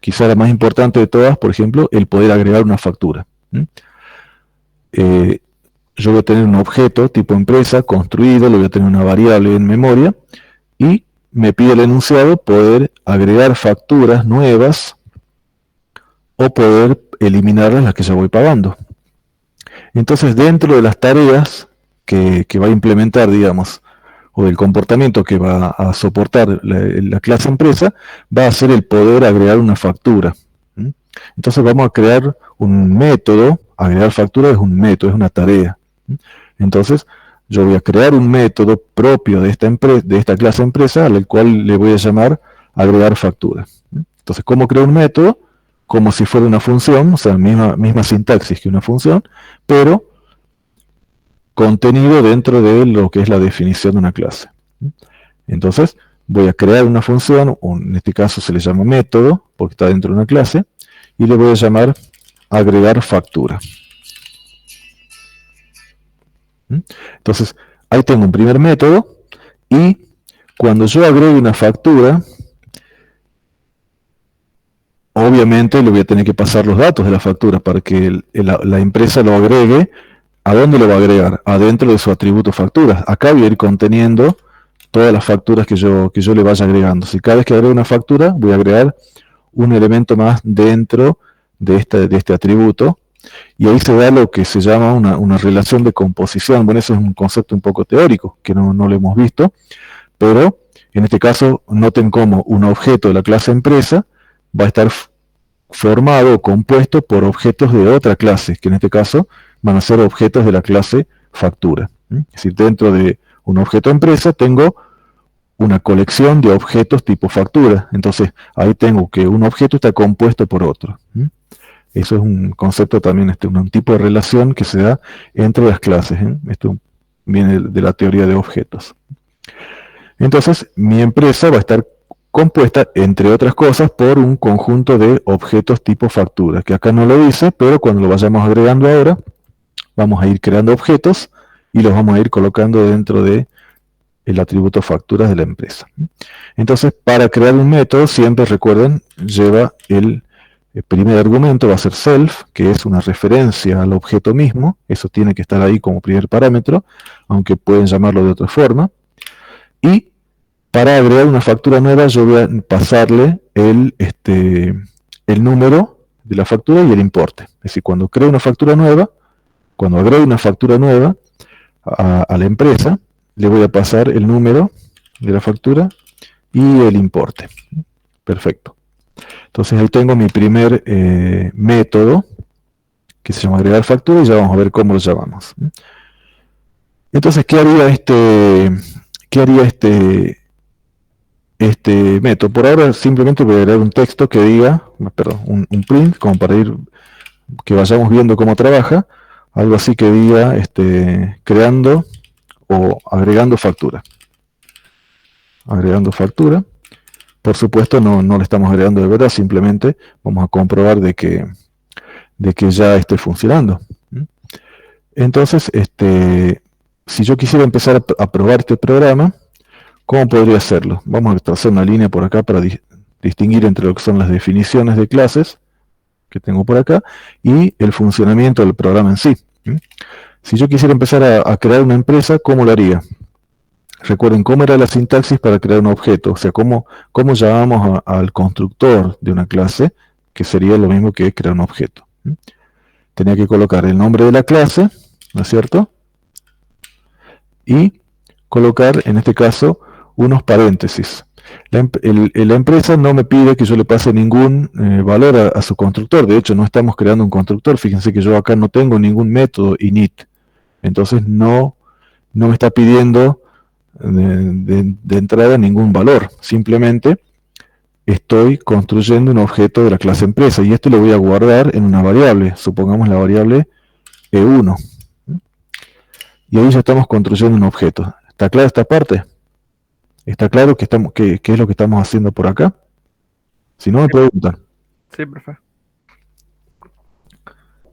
quizá la más importante de todas, por ejemplo, el poder agregar una factura. Yo voy a tener un objeto tipo empresa construido, lo voy a tener una variable en memoria, y me pide el enunciado poder agregar facturas nuevas o poder eliminarlas las que ya voy pagando. Entonces, dentro de las tareas que va a implementar, digamos, o del comportamiento que va a soportar la clase empresa, va a ser el poder agregar una factura. Entonces vamos a crear un método. Agregar factura es un método, es una tarea. Entonces yo voy a crear un método propio de esta clase empresa, al cual le voy a llamar agregar factura. Entonces, ¿cómo creo un método? Como si fuera una función, o sea, misma sintaxis que una función, pero contenido dentro de lo que es la definición de una clase. Entonces, voy a crear una función, en este caso se le llama método, porque está dentro de una clase, y le voy a llamar agregar factura. Entonces, ahí tengo un primer método, y cuando yo agregue una factura, obviamente le voy a tener que pasar los datos de la factura para que la empresa lo agregue. ¿A dónde lo va a agregar? Adentro de su atributo facturas. Acá voy a ir conteniendo todas las facturas que yo le vaya agregando. Si cada vez que agrego una factura, voy a agregar un elemento más dentro de este atributo y ahí se da lo que se llama una relación de composición. Bueno, eso es un concepto un poco teórico, que no lo hemos visto, pero en este caso noten cómo un objeto de la clase empresa va a estar formado o compuesto por objetos de otra clase, que en este caso van a ser objetos de la clase factura. Es decir, dentro de un objeto empresa tengo una colección de objetos tipo factura. Entonces, ahí tengo que un objeto está compuesto por otro. Eso es un concepto también, un tipo de relación que se da entre las clases. Esto viene de la teoría de objetos. Entonces, mi empresa va a estar compuesta, entre otras cosas, por un conjunto de objetos tipo factura, que acá no lo dice, pero cuando lo vayamos agregando ahora, vamos a ir creando objetos y los vamos a ir colocando dentro de el atributo facturas de la empresa. Entonces, para crear un método, siempre recuerden, lleva el primer argumento, va a ser self, que es una referencia al objeto mismo. Eso tiene que estar ahí como primer parámetro, aunque pueden llamarlo de otra forma. Y para agregar una factura nueva, yo voy a pasarle el número de la factura y el importe. Es decir, cuando creo una factura nueva, cuando agrego una factura nueva a la empresa, le voy a pasar el número de la factura y el importe. Perfecto. Entonces ahí tengo mi primer método, que se llama agregar factura, y ya vamos a ver cómo lo llamamos. Entonces, ¿qué haría este método? Por ahora simplemente voy a agregar un texto que diga, perdón, un print, como para ir, que vayamos viendo cómo trabaja, algo así que diga, creando o agregando factura. Agregando factura. Por supuesto, no le estamos agregando de verdad, simplemente vamos a comprobar de que ya esté funcionando. Entonces, si yo quisiera empezar a probar este programa, ¿cómo podría hacerlo? Vamos a trazar una línea por acá para distinguir entre lo que son las definiciones de clases que tengo por acá y el funcionamiento del programa en sí. Si yo quisiera empezar a crear una empresa, ¿cómo lo haría? Recuerden cómo era la sintaxis para crear un objeto, o sea, cómo llamamos al constructor de una clase, que sería lo mismo que crear un objeto. Tenía que colocar el nombre de la clase, ¿no es cierto? Y colocar, en este caso, unos paréntesis. La empresa no me pide que yo le pase ningún valor a su constructor. De hecho, no estamos creando un constructor. Fíjense que yo acá no tengo ningún método init. Entonces no me está pidiendo de entrada ningún valor. Simplemente estoy construyendo un objeto de la clase empresa. Y esto lo voy a guardar en una variable. Supongamos la variable E1. Y ahí ya estamos construyendo un objeto. ¿Está clara esta parte? ¿Está claro qué es lo que estamos haciendo por acá? Si no, me preguntan. Sí, profe.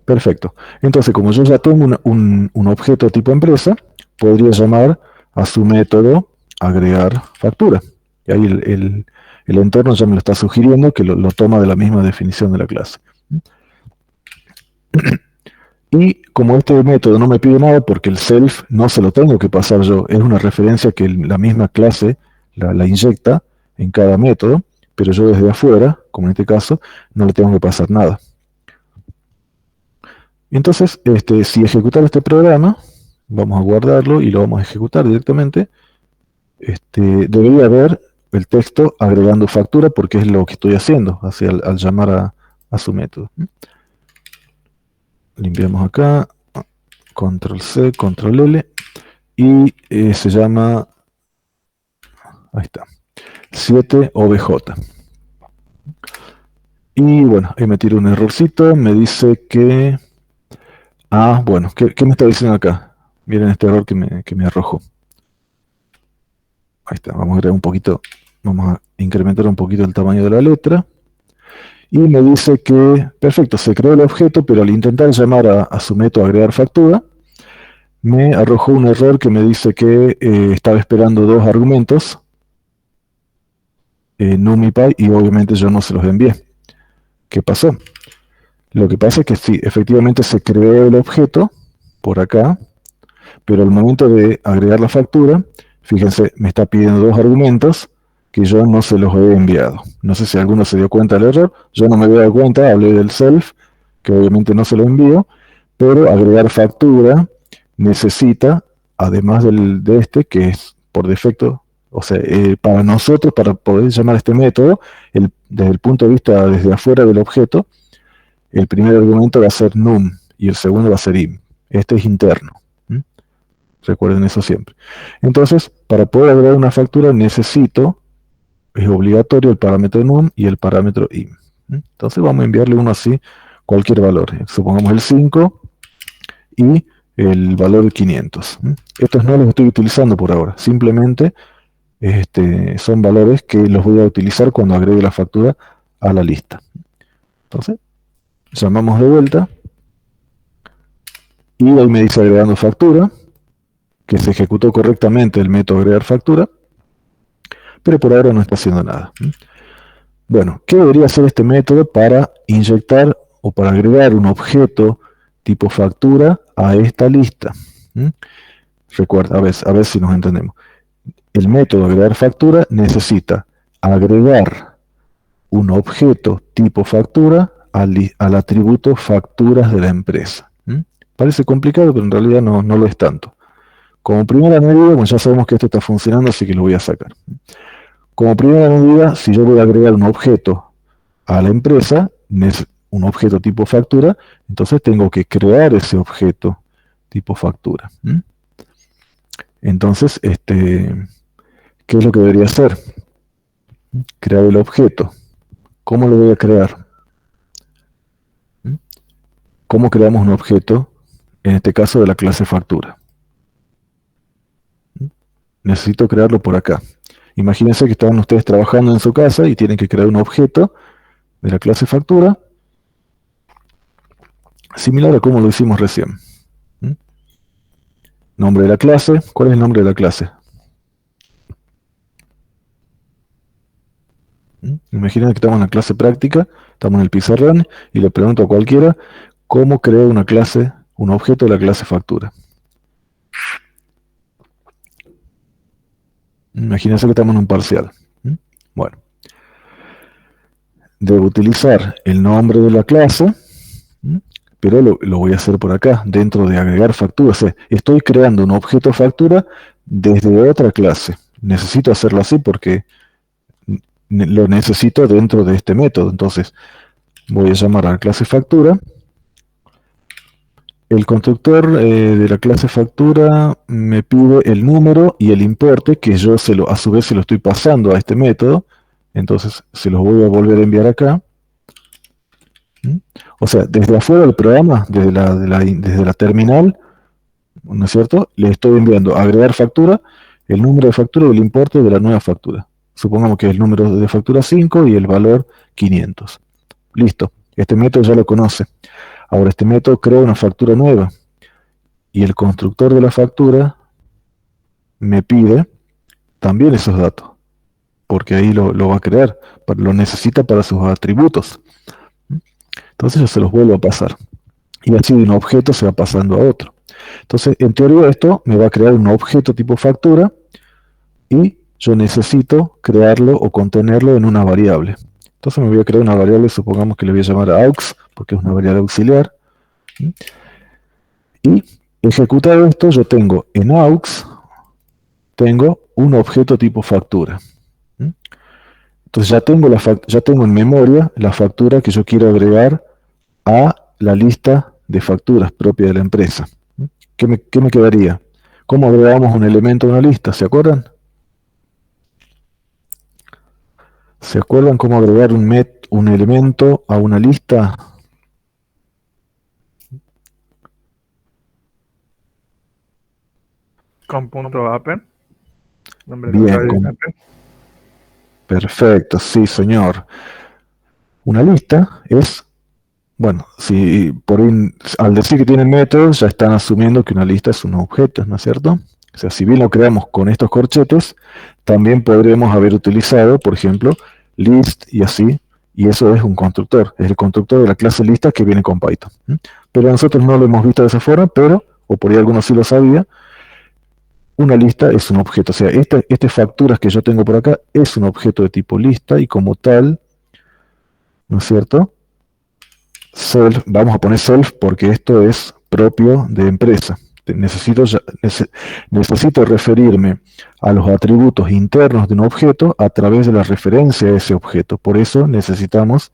Perfecto. Entonces, como yo ya tengo un objeto tipo empresa, podría llamar a su método agregar factura. Y ahí el entorno ya me lo está sugiriendo que lo toma de la misma definición de la clase. Y como este método no me pide nada, porque el self no se lo tengo que pasar yo, es una referencia que la misma clase la inyecta en cada método, pero yo desde afuera, como en este caso, no le tengo que pasar nada. Entonces, si ejecutar este programa, vamos a guardarlo y lo vamos a ejecutar directamente, debería haber el texto agregando factura, porque es lo que estoy haciendo al llamar a su método. Limpiamos acá, control C, control L, y se llama, ahí está, 7OBJ. Y bueno, ahí me tiro un errorcito, me dice que, bueno, ¿qué me está diciendo acá? Miren este error que me arrojó. Ahí está, vamos a agregar un poquito, vamos a incrementar un poquito el tamaño de la letra. Y me dice que, perfecto, se creó el objeto, pero al intentar llamar a su método agregar factura, me arrojó un error que me dice que estaba esperando dos argumentos, NumPy, y obviamente yo no se los envié. ¿Qué pasó? Lo que pasa es que sí, efectivamente se creó el objeto por acá, pero al momento de agregar la factura, fíjense, me está pidiendo dos argumentos que yo no se los he enviado. No sé si alguno se dio cuenta del error, yo no me había dado cuenta, hablé del self, que obviamente no se lo envío, pero agregar factura necesita, además de este, que es por defecto, o sea, para nosotros, para poder llamar a este método, desde el punto de vista desde afuera del objeto, el primer argumento va a ser num y el segundo va a ser im. Este es interno. Recuerden eso siempre. Entonces, para poder agregar una factura necesito, es obligatorio el parámetro num y el parámetro im. Entonces vamos a enviarle uno así, cualquier valor. Supongamos el 5 y el valor 500. Estos no los estoy utilizando por ahora. Simplemente son valores que los voy a utilizar cuando agregue la factura a la lista. Entonces, llamamos de vuelta y ahí me dice agregando factura, que se ejecutó correctamente el método agregar factura, pero por ahora no está haciendo nada. Bueno, ¿qué debería hacer este método para inyectar o para agregar un objeto tipo factura a esta lista? Recuerda, a ver si nos entendemos. El método agregar factura necesita agregar un objeto tipo factura al atributo facturas de la empresa. Parece complicado, pero en realidad no lo es tanto. Como primera medida, bueno, ya sabemos que esto está funcionando, así que lo voy a sacar. Como primera medida, si yo voy a agregar un objeto a la empresa, un objeto tipo factura, entonces tengo que crear ese objeto tipo factura. Entonces, ¿qué es lo que debería hacer? Crear el objeto. ¿Cómo lo voy a crear? ¿Cómo creamos un objeto? En este caso de la clase factura. Necesito crearlo por acá. Imagínense que estaban ustedes trabajando en su casa y tienen que crear un objeto de la clase factura, similar a como lo hicimos recién. Nombre de la clase. ¿Cuál es el nombre de la clase? Imaginen que estamos en la clase práctica, estamos en el pizarrón y le pregunto a cualquiera cómo crear una clase, un objeto de la clase factura. Imagínense que estamos en un parcial. Bueno, debo utilizar el nombre de la clase, pero lo voy a hacer por acá, dentro de agregar factura. O sea, estoy creando un objeto factura desde otra clase. Necesito hacerlo así porque lo necesito dentro de este método. Entonces, voy a llamar a la clase factura. El constructor de la clase factura me pide el número y el importe que yo a su vez se lo estoy pasando a este método. Entonces se los voy a volver a enviar acá. O sea, desde afuera del programa, desde la terminal, ¿no es cierto? Le estoy enviando agregar factura, el número de factura y el importe de la nueva factura. Supongamos que es el número de factura 5 y el valor 500. Listo, este método ya lo conoce. Ahora este método crea una factura nueva y el constructor de la factura me pide también esos datos, porque ahí lo va a crear, lo necesita para sus atributos. Entonces yo se los vuelvo a pasar. Y así de un objeto se va pasando a otro. Entonces, en teoría esto me va a crear un objeto tipo factura y yo necesito crearlo o contenerlo en una variable. Entonces me voy a crear una variable, supongamos que le voy a llamar aux, porque es una variable auxiliar. Y ejecutado esto, yo tengo en aux, tengo un objeto tipo factura. Entonces ya tengo en memoria la factura que yo quiero agregar a la lista de facturas propia de la empresa. ¿Qué me quedaría? ¿Cómo agregamos un elemento a una lista? ¿Se acuerdan? ¿Se acuerdan cómo agregar un elemento a una lista? Con punto append. Bien, perfecto, sí, señor. Una lista es, bueno, si al decir que tienen métodos, ya están asumiendo que una lista es un objeto, ¿no es cierto? O sea, si bien lo creamos con estos corchetes, también podremos haber utilizado, por ejemplo, list y así, y eso es un constructor, es el constructor de la clase lista que viene con Python. Pero nosotros no lo hemos visto de esa forma, o por ahí algunos sí lo sabía, una lista es un objeto, o sea, estas facturas que yo tengo por acá es un objeto de tipo lista y como tal, ¿no es cierto? self, vamos a poner self porque esto es propio de empresa. Necesito referirme a los atributos internos de un objeto a través de la referencia a ese objeto. Por eso necesitamos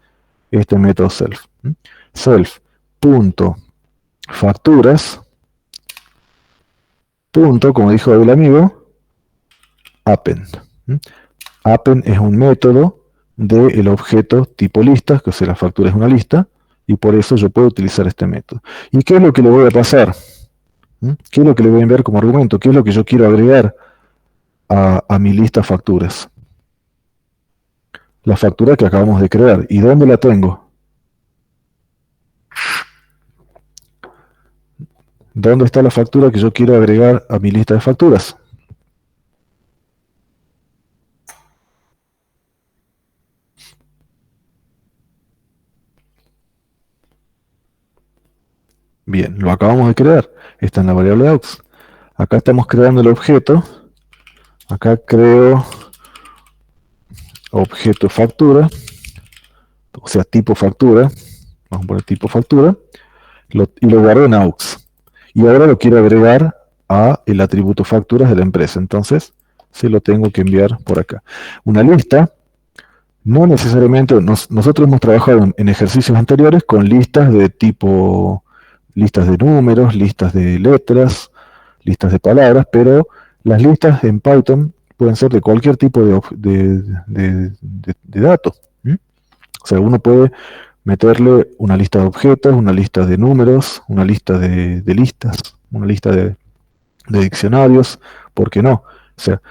este método self. Self.facturas, como dijo el amigo, append. Append es un método del objeto tipo lista, que o sea, la factura es una lista, y por eso yo puedo utilizar este método. ¿Y qué es lo que le voy a pasar? ¿Qué es lo que le voy a enviar como argumento? ¿Qué es lo que yo quiero agregar a mi lista facturas? La factura que acabamos de crear. ¿Y dónde la tengo? ¿Dónde está la factura que yo quiero agregar a mi lista de facturas? Bien, lo acabamos de crear. Está en la variable aux. Acá estamos creando el objeto. Acá creo objeto factura, o sea, tipo factura. Vamos a poner tipo factura. Y lo guardo en aux. Y ahora lo quiero agregar a el atributo facturas de la empresa. Entonces, se lo tengo que enviar por acá. Una lista, no necesariamente, nosotros hemos trabajado en ejercicios anteriores con listas de tipo, listas de números, listas de letras, listas de palabras, pero las listas en Python pueden ser de cualquier tipo de datos. O sea, uno puede meterle una lista de objetos, una lista de números, una lista de listas, una lista de diccionarios, ¿por qué no? O sea,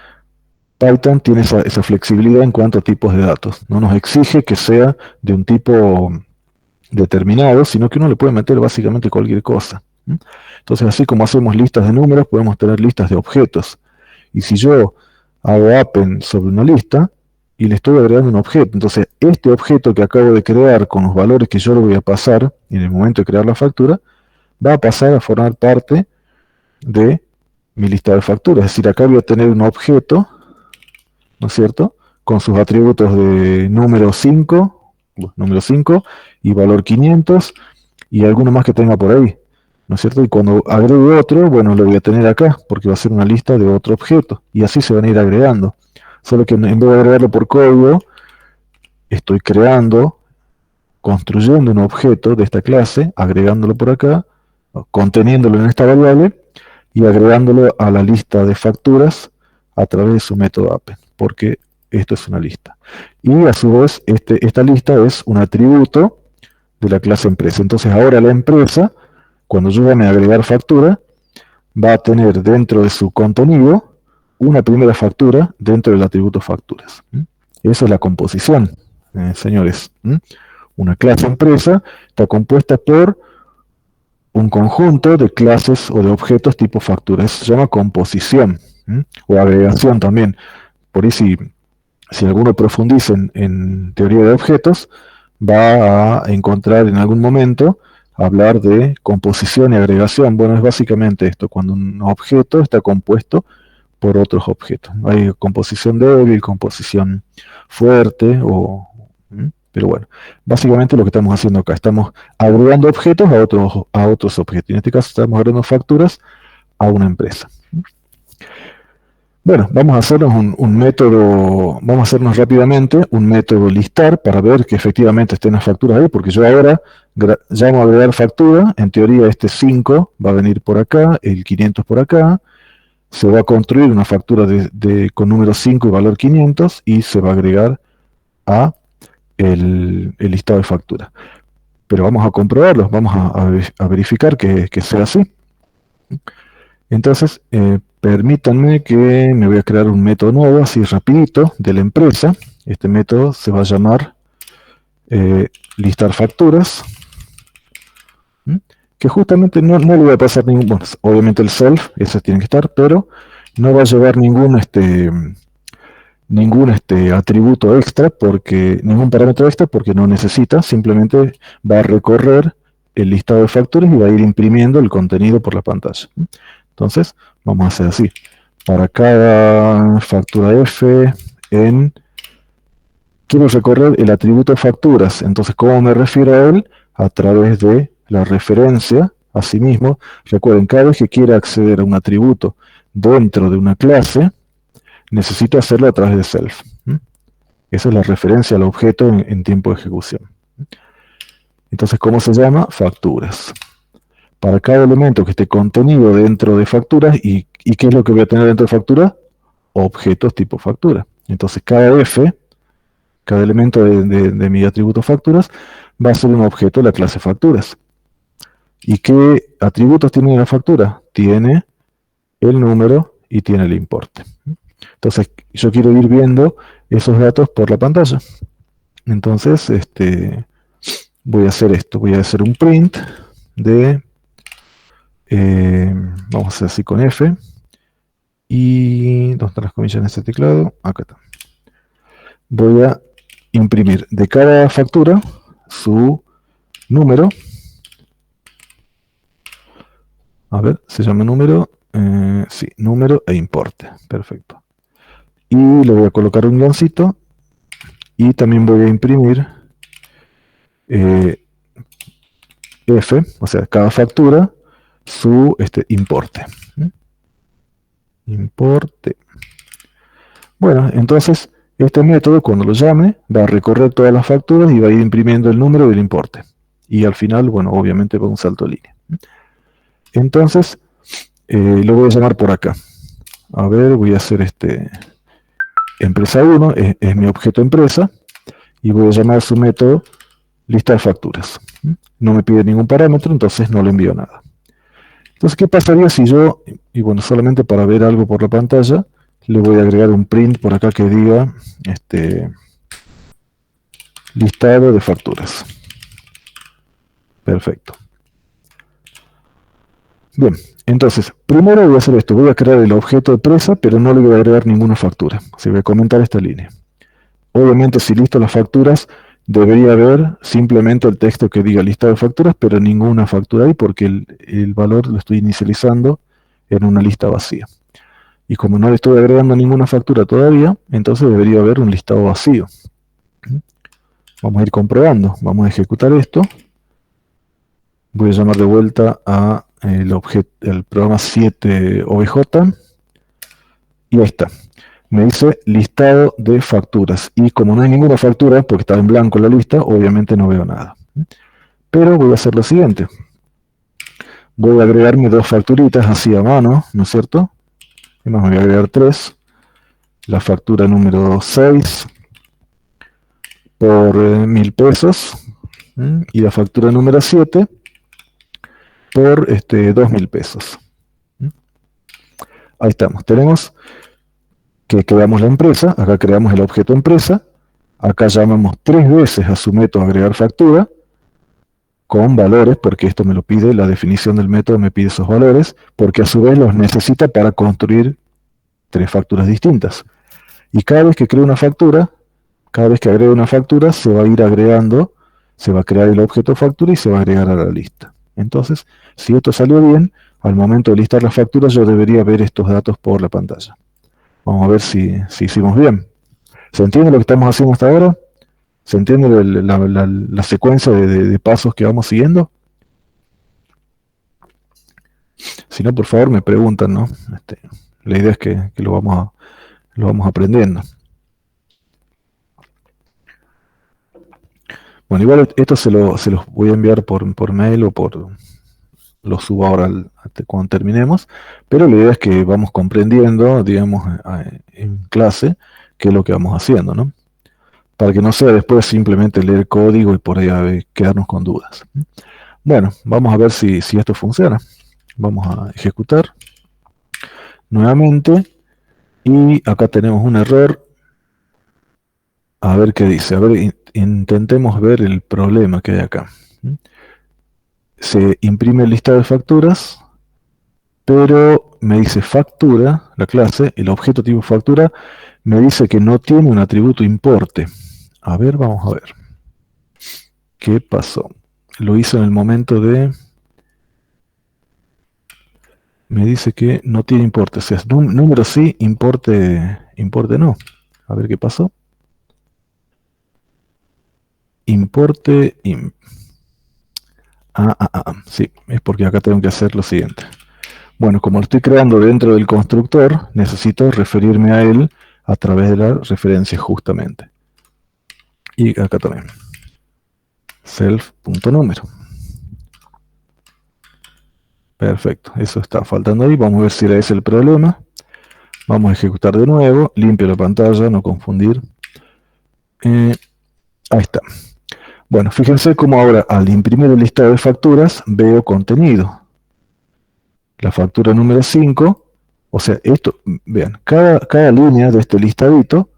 Python tiene esa flexibilidad en cuanto a tipos de datos. No nos exige que sea de un tipo determinado, sino que uno le puede meter básicamente cualquier cosa. Entonces, así como hacemos listas de números, podemos tener listas de objetos. Y si yo hago append sobre una lista y le estoy agregando un objeto, entonces este objeto que acabo de crear con los valores que yo le voy a pasar en el momento de crear la factura, va a pasar a formar parte de mi lista de facturas. Es decir, acá voy a tener un objeto, ¿no es cierto?, con sus atributos de número 5 y valor 500 y alguno más que tenga por ahí, ¿no es cierto? Y cuando agregue otro, bueno, lo voy a tener acá, porque va a ser una lista de otro objeto, y así se van a ir agregando. Solo que en vez de agregarlo por código, estoy construyendo un objeto de esta clase, agregándolo por acá, conteniéndolo en esta variable, y agregándolo a la lista de facturas a través de su método append, porque esto es una lista. Y a su vez, esta lista es un atributo de la clase empresa. Entonces ahora la empresa, cuando yo llame a agregar factura, va a tener dentro de su contenido una primera factura dentro del atributo facturas. Esa es la composición, señores. Una clase empresa está compuesta por un conjunto de clases o de objetos tipo factura. Eso se llama composición, o agregación también. Por ahí si alguno profundiza en teoría de objetos, va a encontrar en algún momento hablar de composición y agregación. Bueno, es básicamente esto, cuando un objeto está compuesto por otros objetos. Hay composición débil, composición fuerte, pero bueno, básicamente lo que estamos haciendo acá, estamos agregando objetos a otros objetos. En este caso estamos agregando facturas a una empresa. Bueno, vamos a hacernos un método, vamos a hacernos rápidamente un método listar para ver que efectivamente estén las facturas ahí, porque yo ahora llamo a agregar factura, en teoría este 5 va a venir por acá, el 500 por acá, se va a construir una factura con número 5 y valor 500 y se va a agregar a el listado de factura. Pero vamos a comprobarlo, vamos a verificar que sea así. Entonces, permítanme que me voy a crear un método nuevo, así rapidito, de la empresa. Este método se va a llamar listar facturas, que justamente no le voy a pasar ningún, bueno, obviamente el self, ese tiene que estar, pero no va a llevar ningún atributo extra, ningún parámetro extra, porque no necesita, simplemente va a recorrer el listado de facturas y va a ir imprimiendo el contenido por la pantalla. Entonces, vamos a hacer así. Para cada factura F, quiero recorrer el atributo de facturas. Entonces, ¿cómo me refiero a él? a través de la referencia a sí mismo. Recuerden, cada vez que quiera acceder a un atributo dentro de una clase, necesito hacerlo a través de self. Esa es la referencia al objeto en tiempo de ejecución. Entonces, ¿cómo se llama? Facturas. Para cada elemento que esté contenido dentro de facturas, ¿y qué es lo que voy a tener dentro de factura? Objetos tipo factura. Entonces, cada f, cada elemento de mi atributo facturas, va a ser un objeto de la clase facturas. ¿Y qué atributos tiene la factura? Tiene el número y tiene el importe. Entonces, yo quiero ir viendo esos datos por la pantalla. Entonces, voy a hacer esto. Voy a hacer un print de, vamos a hacer así con F. Y, ¿dónde están las comillas en este teclado? Acá está. Voy a imprimir de cada factura su número. A ver, se llama número. Sí, número e importe. Perfecto. Y le voy a colocar un guioncito. Y también voy a imprimir F, o sea, cada factura, su importe. Importe. Bueno, entonces este método, cuando lo llame, va a recorrer todas las facturas y va a ir imprimiendo el número del importe. Y al final, bueno, obviamente va un salto de línea. Entonces, lo voy a llamar por acá. A ver, voy a hacer empresa 1, es mi objeto empresa, y voy a llamar su método lista de facturas. No me pide ningún parámetro, entonces no le envío nada. Entonces, ¿qué pasaría si yo, y bueno, solamente para ver algo por la pantalla, le voy a agregar un print por acá que diga listado de facturas? Perfecto. Bien, entonces, primero voy a hacer esto, voy a crear el objeto de presa, pero no le voy a agregar ninguna factura. Así voy a comentar esta línea. Obviamente, si listo las facturas, debería haber simplemente el texto que diga listado de facturas, pero ninguna factura ahí, porque el valor lo estoy inicializando en una lista vacía. Y como no le estoy agregando ninguna factura todavía, entonces debería haber un listado vacío. Vamos a ir comprobando. Vamos a ejecutar esto. Voy a llamar de vuelta a el programa 7OBJ. Y ahí está. Me dice listado de facturas. Y como no hay ninguna factura, porque está en blanco la lista, obviamente no veo nada. Pero voy a hacer lo siguiente. Voy a agregarme dos facturitas así a mano, ¿no es cierto? Y más voy a agregar 3. La factura número 6 por 1000 pesos. Y la factura número 7 por 2000 pesos. Ahí estamos. Tenemos que creamos la empresa. Acá creamos el objeto empresa. Acá llamamos 3 veces a su método agregar factura con valores, porque esto me lo pide, la definición del método me pide esos valores, porque a su vez los necesita para construir 3 facturas distintas. Y cada vez que creo una factura, cada vez que agrego una factura, se va a ir agregando, se va a crear el objeto factura y se va a agregar a la lista. Entonces, si esto salió bien, al momento de listar las facturas yo debería ver estos datos por la pantalla. Vamos a ver si hicimos bien. ¿Se entiende lo que estamos haciendo hasta ahora? ¿Se entiende la secuencia de pasos que vamos siguiendo? Si no, por favor, me preguntan, ¿no? La idea es que lo vamos aprendiendo. Bueno, igual esto se los voy a enviar por mail o lo subo ahora cuando terminemos, pero la idea es que vamos comprendiendo, digamos, en clase, qué es lo que vamos haciendo, ¿no? Para que no sea después simplemente leer código y por ahí quedarnos con dudas. Bueno, vamos a ver si esto funciona. Vamos a ejecutar nuevamente y acá tenemos un error. A ver qué dice. A ver, intentemos ver el problema que hay acá. Se imprime el listado de facturas, pero me dice factura, la clase, el objeto tipo factura, me dice que no tiene un atributo importe. A ver, vamos a ver. ¿Qué pasó? Lo hizo en el momento de... Me dice que no tiene importe. O sea, número sí, importe no. A ver qué pasó. Importe Sí, es porque acá tengo que hacer lo siguiente. Bueno, como lo estoy creando dentro del constructor, necesito referirme a él a través de la referencia justamente. Y acá también. Self.número. Perfecto, eso está faltando ahí. Vamos a ver si era ese el problema. Vamos a ejecutar de nuevo. Limpio la pantalla, no confundir. Ahí está. Bueno, fíjense cómo ahora al imprimir el listado de facturas veo contenido. La factura número 5, o sea, esto, vean, cada línea de este listadito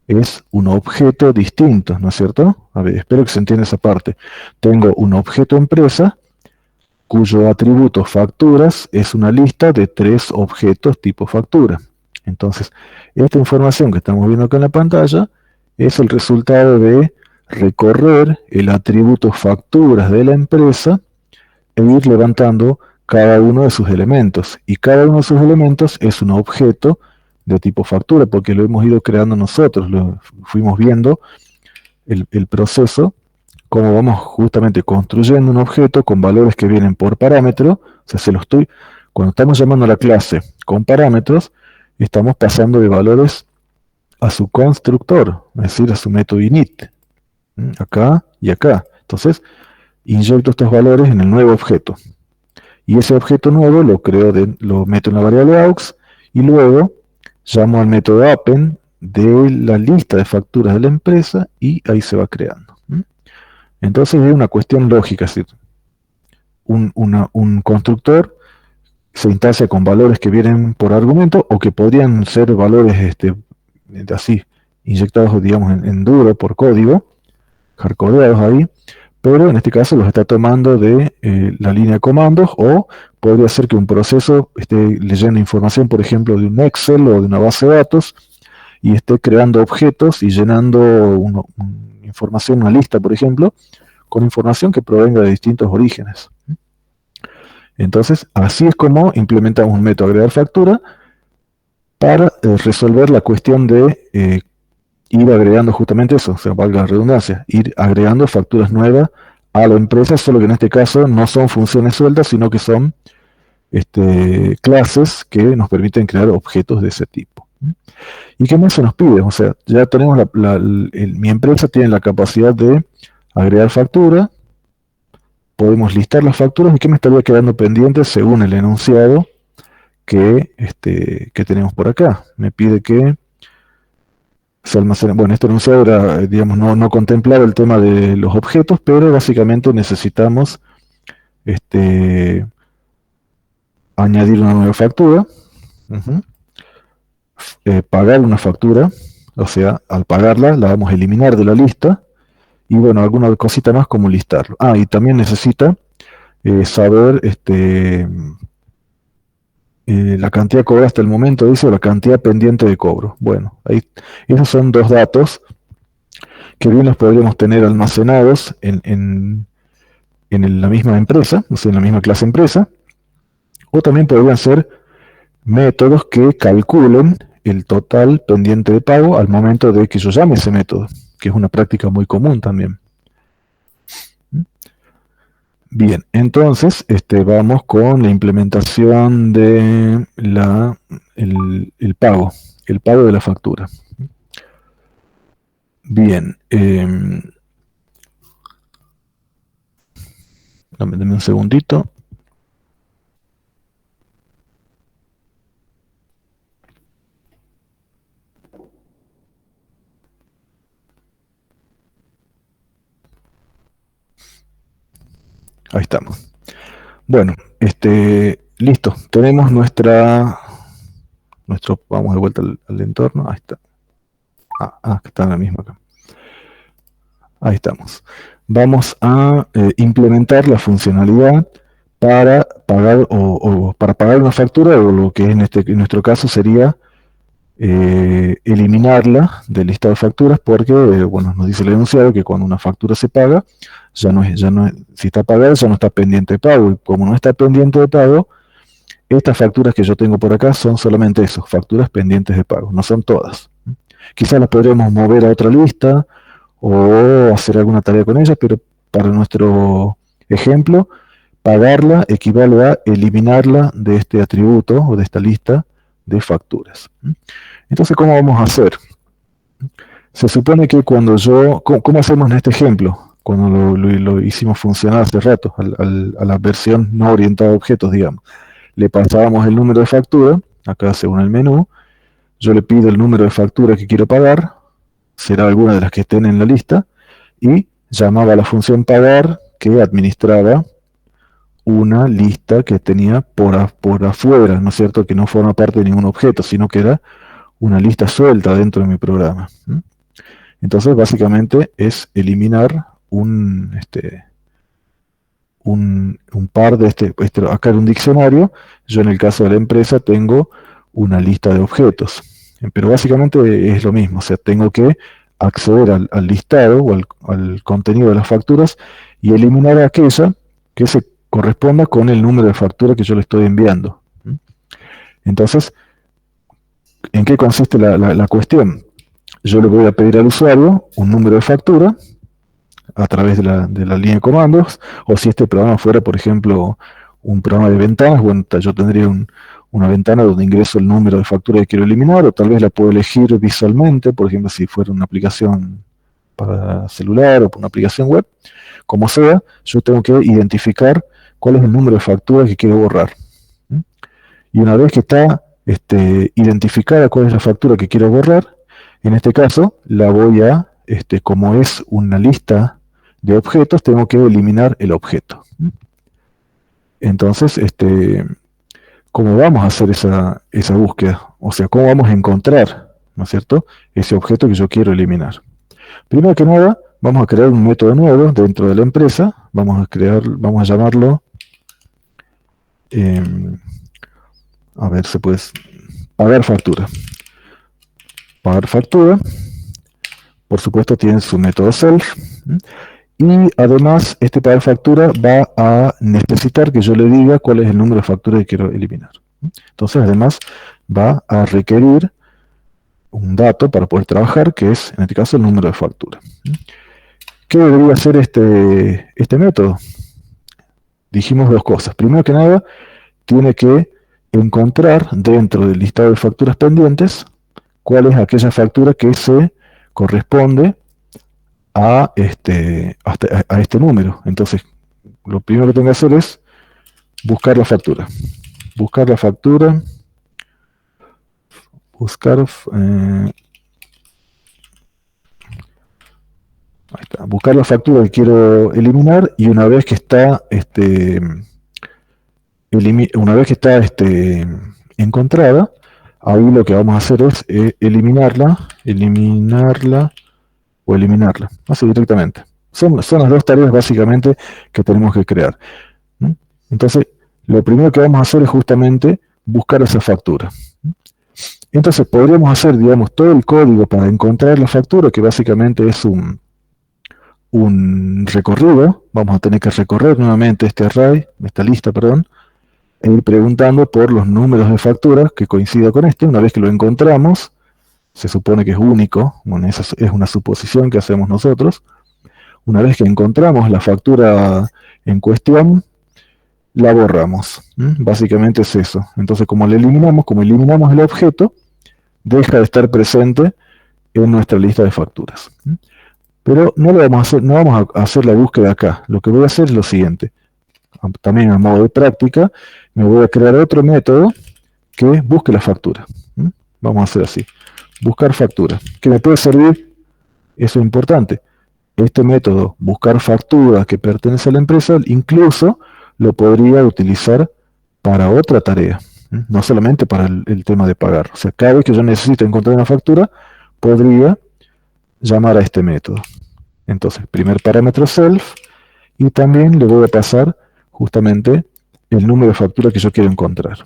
es un objeto distinto, ¿no es cierto? A ver, espero que se entienda esa parte. Tengo un objeto empresa, cuyo atributo facturas es una lista de 3 objetos tipo factura. Entonces, esta información que estamos viendo acá en la pantalla es el resultado de recorrer el atributo facturas de la empresa e ir levantando cada uno de sus elementos. Y cada uno de sus elementos es un objeto de tipo factura, porque lo hemos ido creando nosotros, lo fuimos viendo el proceso, cómo vamos justamente construyendo un objeto con valores que vienen por parámetro. O sea, cuando estamos llamando a la clase con parámetros, estamos pasando de valores a su constructor, es decir, a su método init, acá y acá. Entonces, inyecto estos valores en el nuevo objeto. Y ese objeto nuevo lo meto en la variable aux y luego llamo al método append de la lista de facturas de la empresa y ahí se va creando. Entonces es una cuestión lógica, ¿sí? Un constructor se instancia con valores que vienen por argumento o que podrían ser valores así, inyectados, digamos, en duro por código, hardcodeados ahí, pero en este caso los está tomando de la línea de comandos, o podría ser que un proceso esté leyendo información, por ejemplo, de un Excel o de una base de datos, y esté creando objetos y llenando información, una lista, por ejemplo, con información que provenga de distintos orígenes. Entonces, así es como implementamos un método agregar factura para resolver la cuestión de ir agregando justamente eso, o sea, valga la redundancia, ir agregando facturas nuevas a la empresa, solo que en este caso no son funciones sueltas, sino que son clases que nos permiten crear objetos de ese tipo. ¿Y qué más se nos pide? O sea, ya tenemos mi empresa tiene la capacidad de agregar factura, podemos listar las facturas, y qué me estaría quedando pendiente según el enunciado que tenemos por acá. Me pide que se almacena. Bueno, este enunciado era, digamos, no contemplaba el tema de los objetos, pero básicamente necesitamos añadir una nueva factura, pagar una factura, o sea, al pagarla la vamos a eliminar de la lista, y bueno, alguna cosita más como listarlo. Y también necesita saber la cantidad cobrada hasta el momento, dice, o la cantidad pendiente de cobro. Bueno, ahí, esos son 2 datos que bien los podríamos tener almacenados en la misma empresa, o sea, en la misma clase empresa, o también podrían ser métodos que calculen el total pendiente de pago al momento de que yo llame ese método, que es una práctica muy común también. Bien, entonces vamos con la implementación de el pago de la factura. Bien, dame un segundito. Ahí estamos. Bueno, listo. Tenemos vamos de vuelta al entorno. Ahí está. Está en la misma acá. Ahí estamos. Vamos a implementar la funcionalidad para pagar para pagar una factura, o lo que en nuestro caso sería eliminarla del listado de facturas, porque bueno, nos dice el enunciado que cuando una factura se paga, ya no es, si está pagada, ya no está pendiente de pago, y como no está pendiente de pago, estas facturas que yo tengo por acá son solamente eso, facturas pendientes de pago, no son todas. Quizás las podríamos mover a otra lista o hacer alguna tarea con ellas, pero para nuestro Ejemplo, pagarla equivale a eliminarla de este atributo o de esta lista de facturas. Entonces, ¿cómo vamos a hacer? Se supone que cuando ¿cómo hacemos en este ejemplo? Cuando lo hicimos funcionar hace rato, a la versión no orientada a objetos, digamos. Le pasábamos el número de factura, acá según el menú, yo le pido el número de factura que quiero pagar, será alguna de las que estén en la lista, y llamaba a la función pagar que administraba una lista que tenía por afuera, ¿no es cierto? Que no forma parte de ningún objeto, sino que era una lista suelta dentro de mi programa. Entonces, básicamente es eliminar un par de acá en un diccionario. Yo en el caso de la empresa tengo una lista de objetos, pero básicamente es lo mismo, o sea, tengo que acceder al listado o al contenido de las facturas y eliminar aquella que se corresponda con el número de factura que yo le estoy enviando. Entonces, ¿en qué consiste la cuestión? Yo le voy a pedir al usuario un número de factura a través de la línea de comandos, o si este programa fuera, por ejemplo, un programa de ventanas, bueno, yo tendría una ventana donde ingreso el número de factura que quiero eliminar, o tal vez la puedo elegir visualmente, por ejemplo, si fuera una aplicación para celular o una aplicación web, como sea, yo tengo que identificar cuál es el número de factura que quiero borrar. Y una vez que está identificada cuál es la factura que quiero borrar, en este caso la voy a, como es una lista de objetos, tengo que eliminar el objeto. Entonces, ¿cómo vamos a hacer esa búsqueda? O sea, ¿cómo vamos a encontrar, ¿no es cierto?, ese objeto que yo quiero eliminar. Primero que nada, vamos a crear un método nuevo dentro de la empresa. Vamos a llamarlo, a ver, pagar factura. Pagar factura, por supuesto, tiene su método self. Y además, este pagar factura va a necesitar que yo le diga cuál es el número de factura que quiero eliminar. Entonces, además, va a requerir un dato para poder trabajar, que es, en este caso, el número de factura. ¿Qué debería hacer este método? Dijimos dos cosas. Primero que nada, tiene que encontrar dentro del listado de facturas pendientes cuál es aquella factura que se corresponde a este número. Entonces, lo primero que tengo que hacer es buscar la factura. Buscar la factura. Buscar la factura que quiero eliminar, y una vez que está encontrada, ahí lo que vamos a hacer es eliminarla o eliminarla, así directamente. Son las dos tareas básicamente que tenemos que crear. Entonces, lo primero que vamos a hacer es justamente buscar esa factura. Entonces, podríamos hacer, digamos, todo el código para encontrar la factura, que básicamente es un recorrido. Vamos a tener que recorrer nuevamente este array, esta lista, perdón, e ir preguntando por los números de facturas que coincida con este. Una vez que lo encontramos, se supone que es único, bueno, esa es una suposición que hacemos nosotros. Una vez que encontramos la factura en cuestión, la borramos. Básicamente es eso. Entonces, como eliminamos el objeto, deja de estar presente en nuestra lista de facturas. Pero no vamos a hacer la búsqueda acá. Lo que voy a hacer es lo siguiente. También a modo de práctica, me voy a crear otro método que busque la factura. Vamos a hacer así. Buscar factura. Que me puede servir, eso es importante. Este método, buscar factura que pertenece a la empresa, incluso lo podría utilizar para otra tarea. No solamente para el tema de pagar. O sea, cada vez que yo necesito encontrar una factura, podría llamar a este método. Entonces, primer parámetro self, y también le voy a pasar justamente el número de factura que yo quiero encontrar.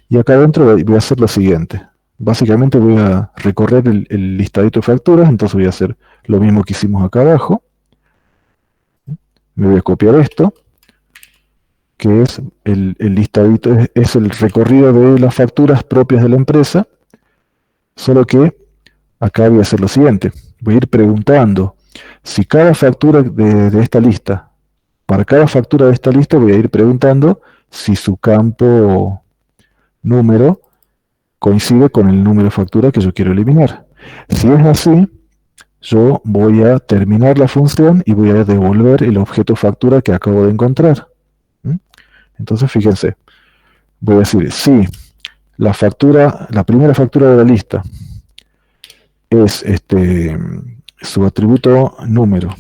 Y acá adentro voy a hacer lo siguiente. Básicamente voy a recorrer el listadito de facturas, entonces voy a hacer lo mismo que hicimos acá abajo. Me voy a copiar esto, que es el listadito, es el recorrido de las facturas propias de la empresa, solo que acá voy a hacer lo siguiente. Voy a ir preguntando si cada factura de esta lista para cada factura de esta lista voy a ir preguntando si su campo número coincide con el número de factura que yo quiero eliminar. Si es así, yo voy a terminar la función y voy a devolver el objeto factura que acabo de encontrar. Entonces, fíjense, voy a decir, si la primera factura de la lista es su atributo número,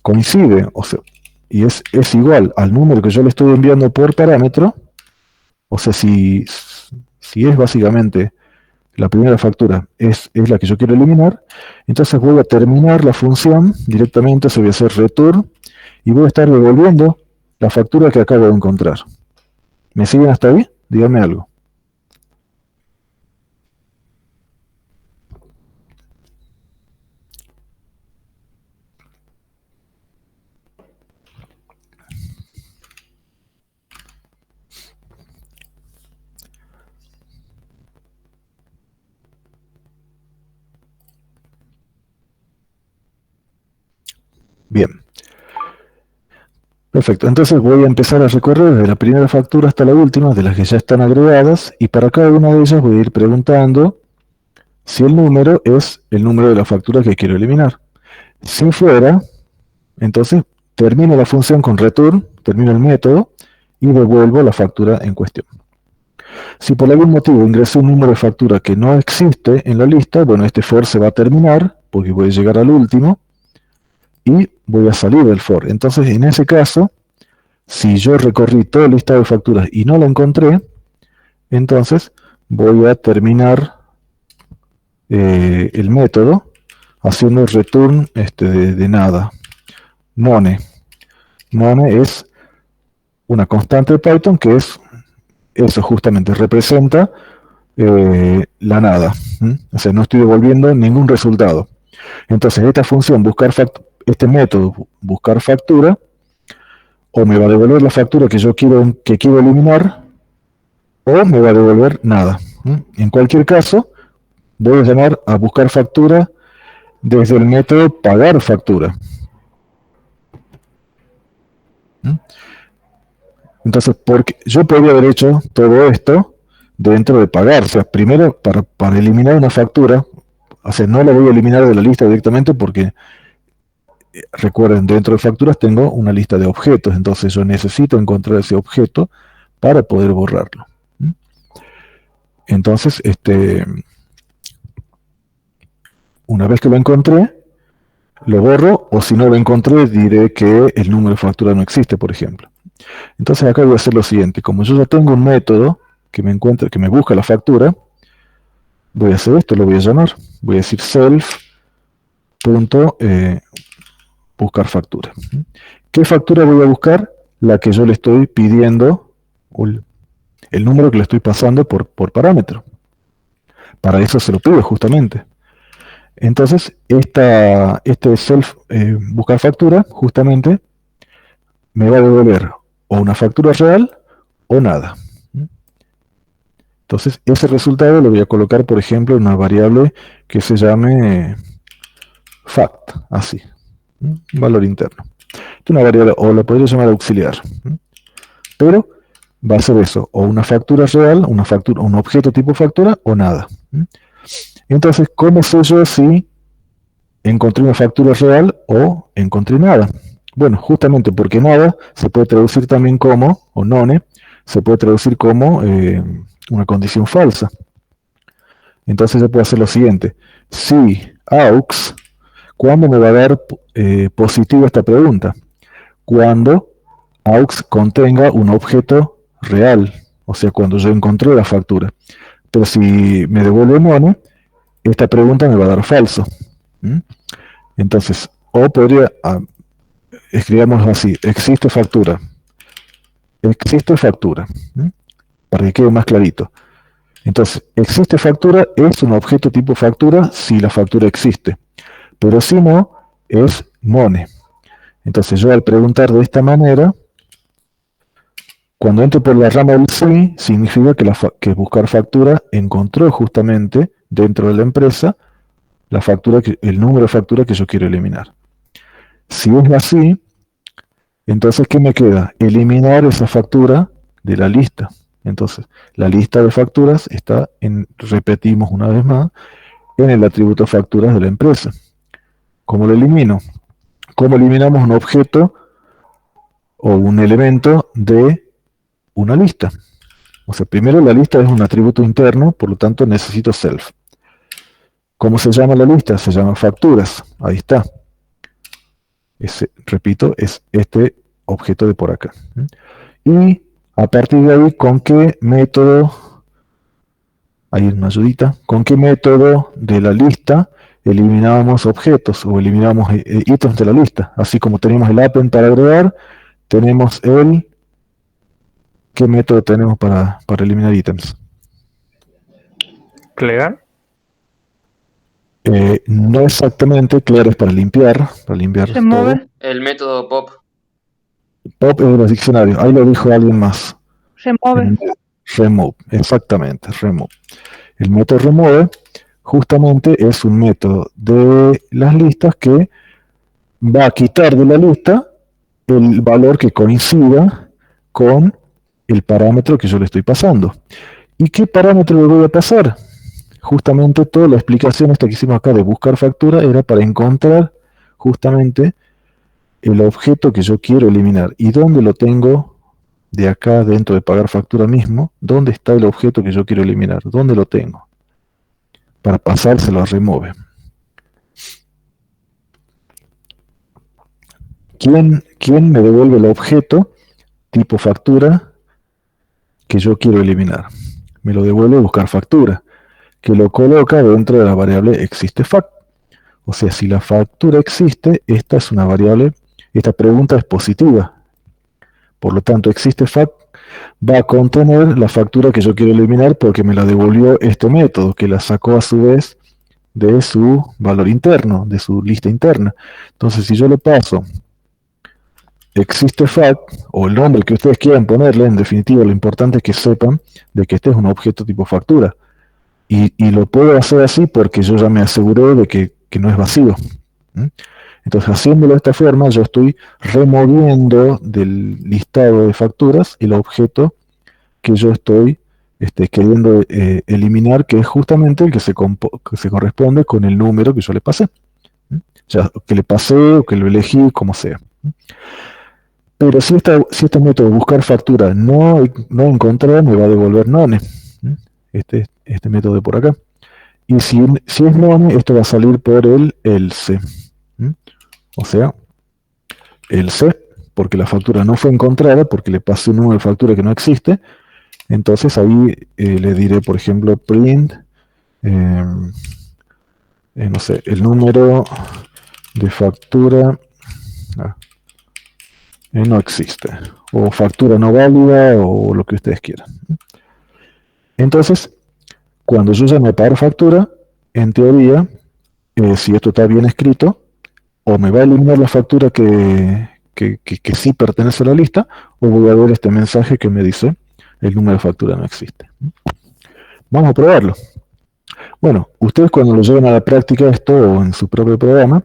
coincide, o sea, y es igual al número que yo le estoy enviando por parámetro, o sea, si es básicamente la primera factura es la que yo quiero eliminar, entonces voy a terminar la función directamente, se voy a hacer return, y voy a estar devolviendo la factura que acabo de encontrar. ¿Me siguen hasta ahí? Díganme algo. Bien. Perfecto, entonces voy a empezar a recorrer desde la primera factura hasta la última, de las que ya están agregadas, y para cada una de ellas voy a ir preguntando si el número es el número de la factura que quiero eliminar. Si fuera, entonces termino la función con return, termino el método, y devuelvo la factura en cuestión. Si por algún motivo ingreso un número de factura que no existe en la lista, bueno, este for se va a terminar, porque voy a llegar al último, y voy a salir del for. Entonces, en ese caso, si yo recorrí toda la lista de facturas y no la encontré, entonces voy a terminar el método haciendo return de nada. None. None es una constante de Python que es, eso justamente representa la nada. O sea, no estoy devolviendo ningún resultado. Entonces, esta función, este método, buscar factura, o me va a devolver la factura que yo quiero eliminar, o me va a devolver nada. En cualquier caso, voy a llamar a buscar factura desde el método pagar factura. Entonces, porque yo podría haber hecho todo esto dentro de pagar. O sea, primero, para eliminar una factura, o sea, no la voy a eliminar de la lista directamente porque, recuerden, dentro de facturas tengo una lista de objetos, entonces yo necesito encontrar ese objeto para poder borrarlo. Entonces, una vez que lo encontré, lo borro, o si no lo encontré, diré que el número de factura no existe, por ejemplo. Entonces acá voy a hacer lo siguiente, como yo ya tengo un método que me busca la factura, voy a hacer esto, lo voy a llamar, voy a decir self.buscar factura. ¿Qué factura voy a buscar? La que yo le estoy pidiendo, el número que le estoy pasando por parámetro. Para eso se lo pido justamente. Entonces, este self buscar factura, justamente, me va a devolver o una factura real o nada. Entonces, ese resultado lo voy a colocar, por ejemplo, en una variable que se llame fact, así, un valor interno. Esta es una variable, o la podría llamar auxiliar, pero va a ser eso, o una factura real, un objeto tipo factura, o nada. Entonces, ¿cómo sé yo si encontré una factura real o encontré nada? Bueno, justamente porque nada se puede traducir también como, o none, se puede traducir como una condición falsa. Entonces yo puedo hacer lo siguiente. Si aux, ¿cuándo me va a dar positivo esta pregunta? Cuando aux contenga un objeto real, o sea, cuando yo encontré la factura. Pero si me devuelve none, esta pregunta me va a dar falso. Entonces, o podría, escribamos así, existe factura. Existe factura, para que quede más clarito. Entonces, existe factura es un objeto tipo factura si la factura existe, pero si no, es none. Entonces, yo al preguntar de esta manera, cuando entro por la rama del sí, significa que buscar factura encontró justamente dentro de la empresa el número de factura que yo quiero eliminar. Si es así, Entonces, ¿qué me queda? Eliminar esa factura de la lista. Entonces, la lista de facturas está repetimos una vez más, en el atributo facturas de la empresa. ¿Cómo lo elimino? ¿Cómo eliminamos un objeto o un elemento de una lista? O sea, primero la lista es un atributo interno, por lo tanto necesito self. ¿Cómo se llama la lista? Se llama facturas. Ahí está. Repito, es este objeto de por acá. Y a partir de ahí, ¿con qué método? Ahí una ayudita. ¿Con qué método de la lista eliminábamos objetos o eliminábamos ítems de la lista? Así como tenemos el append para agregar, tenemos ¿qué método tenemos para eliminar ítems? ¿Clear? No exactamente, claro, es para limpiar Remove. todo. El método pop. Pop es de los diccionarios, ahí lo dijo alguien más. Remove. Remove, exactamente, remove. El método remove justamente es un método de las listas que va a quitar de la lista el valor que coincida con el parámetro que yo le estoy pasando. ¿Y qué parámetro le voy a pasar? Justamente toda la explicación esta que hicimos acá de buscar factura era para encontrar justamente el objeto que yo quiero eliminar. ¿Y dónde lo tengo? De acá dentro de pagar factura mismo, ¿dónde está el objeto que yo quiero eliminar? ¿Dónde lo tengo? Para pasárselo a remove. ¿Quién me devuelve el objeto tipo factura que yo quiero eliminar? Me lo devuelve buscar factura, que lo coloca dentro de la variable existeFact. O sea, si la factura existe, esta es una variable, esta pregunta es positiva. Por lo tanto, existeFact va a contener la factura que yo quiero eliminar porque me la devolvió este método, que la sacó a su vez de su valor interno, de su lista interna. Entonces, si yo le paso existeFact, o el nombre que ustedes quieran ponerle, en definitiva, lo importante es que sepan de que este es un objeto tipo factura. Y lo puedo hacer así porque yo ya me aseguré de que no es vacío. Entonces, haciéndolo de esta forma, yo estoy removiendo del listado de facturas el objeto que yo estoy queriendo eliminar, que es justamente el que se corresponde con el número que yo le pasé. Ya, que le pasé o que lo elegí, como sea. Pero si este método buscar factura no encontrar, me va a devolver none. Este método de por acá. Y si es none, esto va a salir por el else. O sea, else, porque la factura no fue encontrada, porque le pasé un número de factura que no existe. Entonces ahí le diré, por ejemplo, print, no sé, el número de factura no existe, o factura no válida, o lo que ustedes quieran. Entonces, cuando yo llame a pagar factura, en teoría, si esto está bien escrito, o me va a eliminar la factura que sí pertenece a la lista, o voy a ver este mensaje que me dice el número de factura no existe. Vamos a probarlo. Bueno, ustedes cuando lo lleven a la práctica esto o en su propio programa,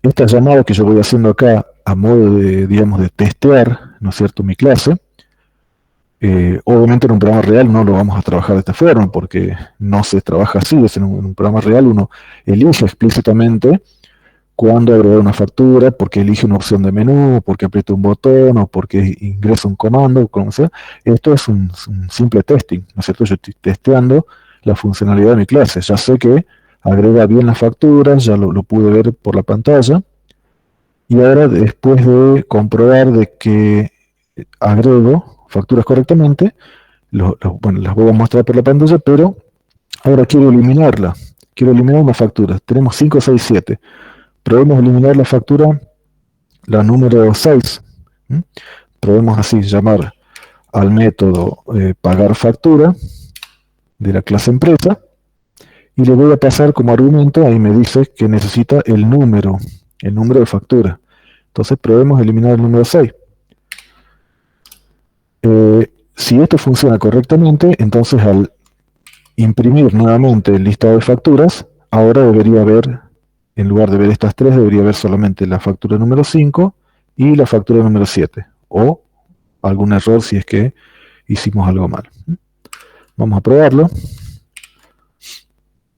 esta llamada que yo voy haciendo acá a modo de, digamos, de testear, ¿no es cierto?, mi clase, obviamente en un programa real no lo vamos a trabajar de esta forma, porque no se trabaja así. En un programa real uno elige explícitamente cuándo agregar una factura, porque elige una opción de menú, porque aprieta un botón, o porque ingresa un comando, como sea. Esto es un simple testing, ¿no es cierto? Yo estoy testeando la funcionalidad de mi clase. Ya sé que agrega bien las facturas, ya lo pude ver por la pantalla, y ahora después de comprobar de que agrego facturas correctamente, bueno, las voy a mostrar por la pantalla, pero ahora quiero eliminarla. Quiero eliminar una factura. Tenemos 5, 6, 7. Probemos eliminar la factura, la número 6. Probemos así llamar al método pagar factura de la clase empresa, y le voy a pasar como argumento, ahí me dice que necesita el número de factura. Entonces probemos eliminar el número 6. Si esto funciona correctamente, entonces al imprimir nuevamente el listado de facturas, ahora debería ver, en lugar de ver estas tres, debería ver solamente la factura número 5 y la factura número 7, o algún error si es que hicimos algo mal. Vamos a probarlo.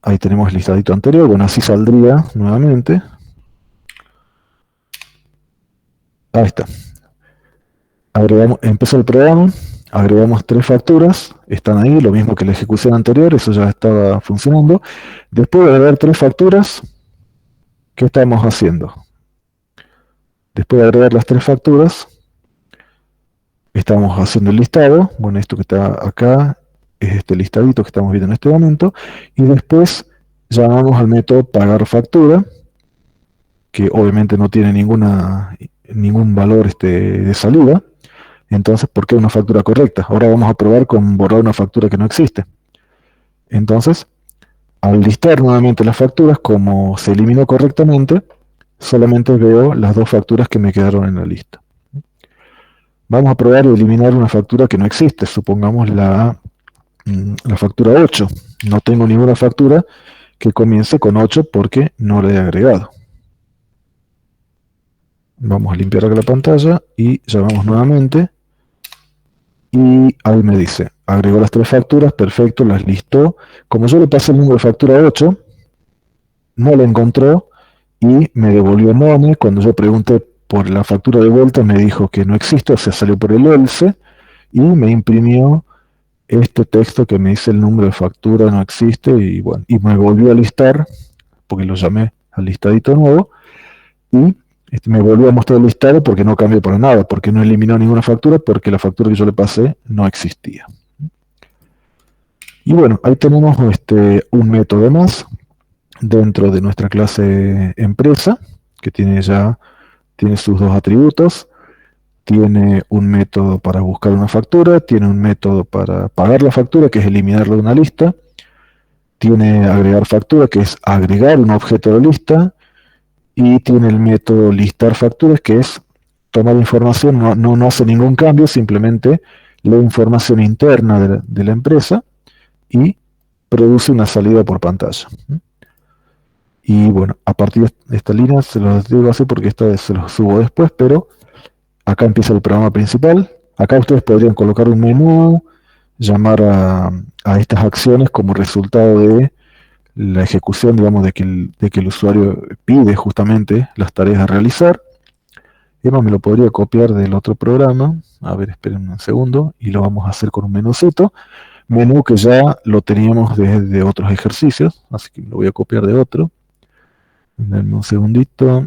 Ahí tenemos el listadito anterior. Bueno, así saldría nuevamente. Ahí está. Empezó el programa, agregamos 3 facturas, están ahí, lo mismo que la ejecución anterior, eso ya estaba funcionando. Después de agregar 3 facturas, ¿qué estamos haciendo? Después de agregar las 3 facturas, estamos haciendo el listado. Bueno, esto que está acá es este listadito que estamos viendo en este momento. Y después llamamos al método pagar factura, que obviamente no tiene ningún valor de salida. Entonces, ¿por qué una factura correcta? Ahora vamos a probar con borrar una factura que no existe. Entonces, al listar nuevamente las facturas, como se eliminó correctamente, solamente veo las 2 facturas que me quedaron en la lista. Vamos a probar eliminar una factura que no existe, supongamos la factura 8. No tengo ninguna factura que comience con 8 porque no la he agregado. Vamos a limpiar acá la pantalla y llamamos nuevamente. Y ahí me dice, agregó las 3 facturas, perfecto, las listó. Como yo le pasé el número de factura 8, no la encontró y me devolvió None. Cuando yo pregunté por la factura de vuelta, me dijo que no existe, o sea, salió por el else y me imprimió este texto que me dice el número de factura no existe, y bueno, y me volvió a listar, porque lo llamé al listadito nuevo, y me volvió a mostrar el listado porque no cambió para nada, porque no eliminó ninguna factura, porque la factura que yo le pasé no existía. Y bueno, ahí tenemos un método más dentro de nuestra clase empresa, que tiene sus 2 atributos. Tiene un método para buscar una factura, tiene un método para pagar la factura, que es eliminarla de una lista, tiene agregar factura, que es agregar un objeto a la lista, y tiene el método listar facturas, que es tomar información, no hace ningún cambio, simplemente lee información interna de la empresa y produce una salida por pantalla. Y bueno, a partir de esta línea se los digo así porque esta vez se los subo después, pero acá empieza el programa principal. Acá ustedes podrían colocar un menú, llamar a estas acciones como resultado de la ejecución, digamos, de que el usuario pide justamente las tareas a realizar. Emma me lo podría copiar del otro programa. A ver, esperen un segundo. Y lo vamos a hacer con un menucito. Menú que ya lo teníamos desde otros ejercicios. Así que lo voy a copiar de otro. Denme un segundito.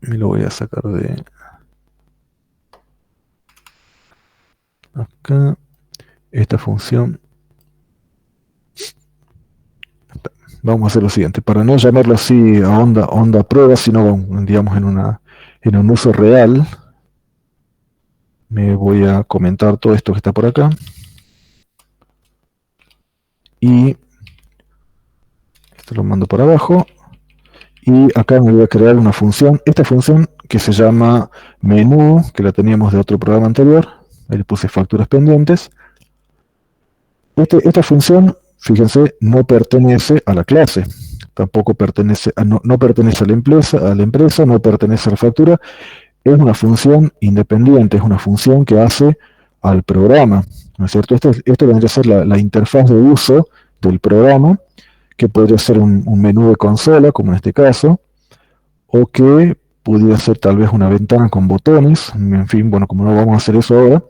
Me lo voy a sacar de acá. Esta función. Vamos a hacer lo siguiente, para no llamarlo así a onda prueba, sino digamos en un uso real, me voy a comentar todo esto que está por acá. Y esto lo mando para abajo. Y acá me voy a crear una función, esta función que se llama menú, que la teníamos de otro programa anterior. Ahí le puse facturas pendientes. Esta función, fíjense, no pertenece a la clase, tampoco pertenece no pertenece a la empresa, no pertenece a la factura, es una función independiente, es una función que hace al programa, ¿no es cierto? Esto vendría a ser la interfaz de uso del programa, que podría ser un menú de consola, como en este caso, o que pudiera ser tal vez una ventana con botones. En fin, bueno, como no vamos a hacer eso ahora,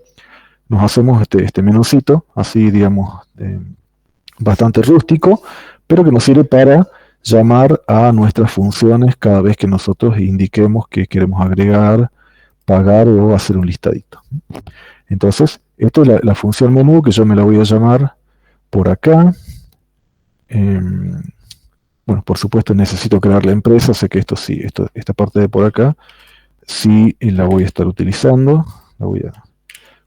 nos hacemos este menucito, así digamos, bastante rústico, pero que nos sirve para llamar a nuestras funciones cada vez que nosotros indiquemos que queremos agregar, pagar o hacer un listadito. Entonces, esto es la función menú, que yo me la voy a llamar por acá. Bueno, por supuesto necesito crear la empresa, sé que esto sí, esta parte de por acá, sí la voy a estar utilizando. La voy a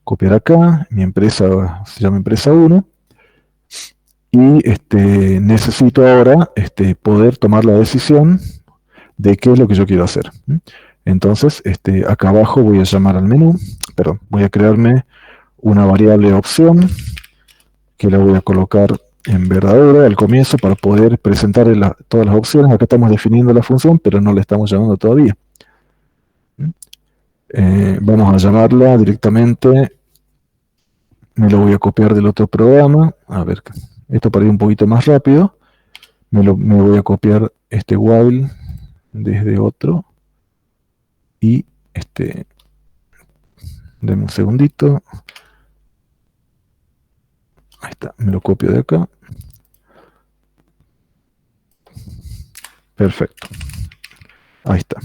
copiar acá, mi empresa se llama empresa 1, y necesito ahora poder tomar la decisión de qué es lo que yo quiero hacer. Entonces, acá abajo voy a llamar al menú, perdón, voy a crearme una variable opción, que la voy a colocar en verdadera al comienzo para poder presentar todas las opciones. Acá estamos definiendo la función, pero no la estamos llamando todavía. Vamos a llamarla directamente, me lo voy a copiar del otro programa, a ver, esto para ir un poquito más rápido, me voy a copiar este while desde otro, y denme un segundito, ahí está, me lo copio de acá, perfecto, ahí está.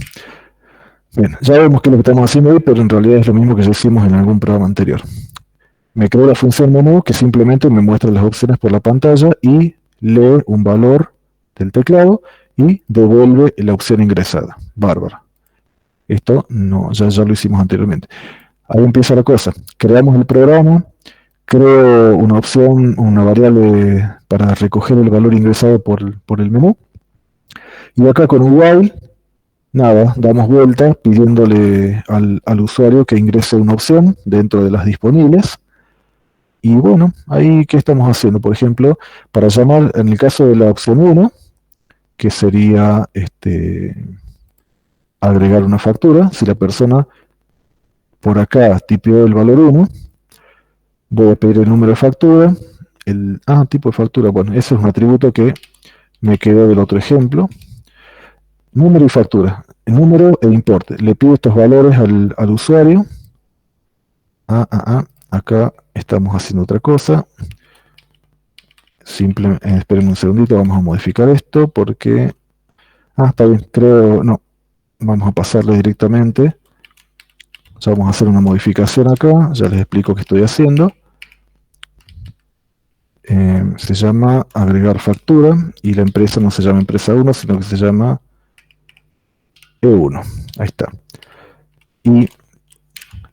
Bien, ya vemos que es lo que estamos haciendo ahí, pero en realidad es lo mismo que ya hicimos en algún programa anterior. Me creo la función menú que simplemente me muestra las opciones por la pantalla y lee un valor del teclado y devuelve la opción ingresada. Bárbaro. Esto no, ya lo hicimos anteriormente. Ahí empieza la cosa. Creamos el programa, creo una opción, una variable para recoger el valor ingresado por el menú. Y acá con un while, nada, damos vuelta pidiéndole al usuario que ingrese una opción dentro de las disponibles. Y bueno, ahí, ¿qué estamos haciendo? Por ejemplo, para llamar, en el caso de la opción 1, que sería agregar una factura, si la persona por acá tipió el valor 1, voy a pedir el número de factura, tipo de factura, bueno, ese es un atributo que me quedó del otro ejemplo. Número y factura, número e importe. Le pido estos valores al usuario. Acá estamos haciendo otra cosa. Simplemente, esperen un segundito, vamos a modificar esto porque... está bien, creo, no, vamos a pasarlo directamente. Ya vamos a hacer una modificación acá, ya les explico qué estoy haciendo. Se llama agregar factura y la empresa no se llama empresa 1, sino que se llama E1. Ahí está. Y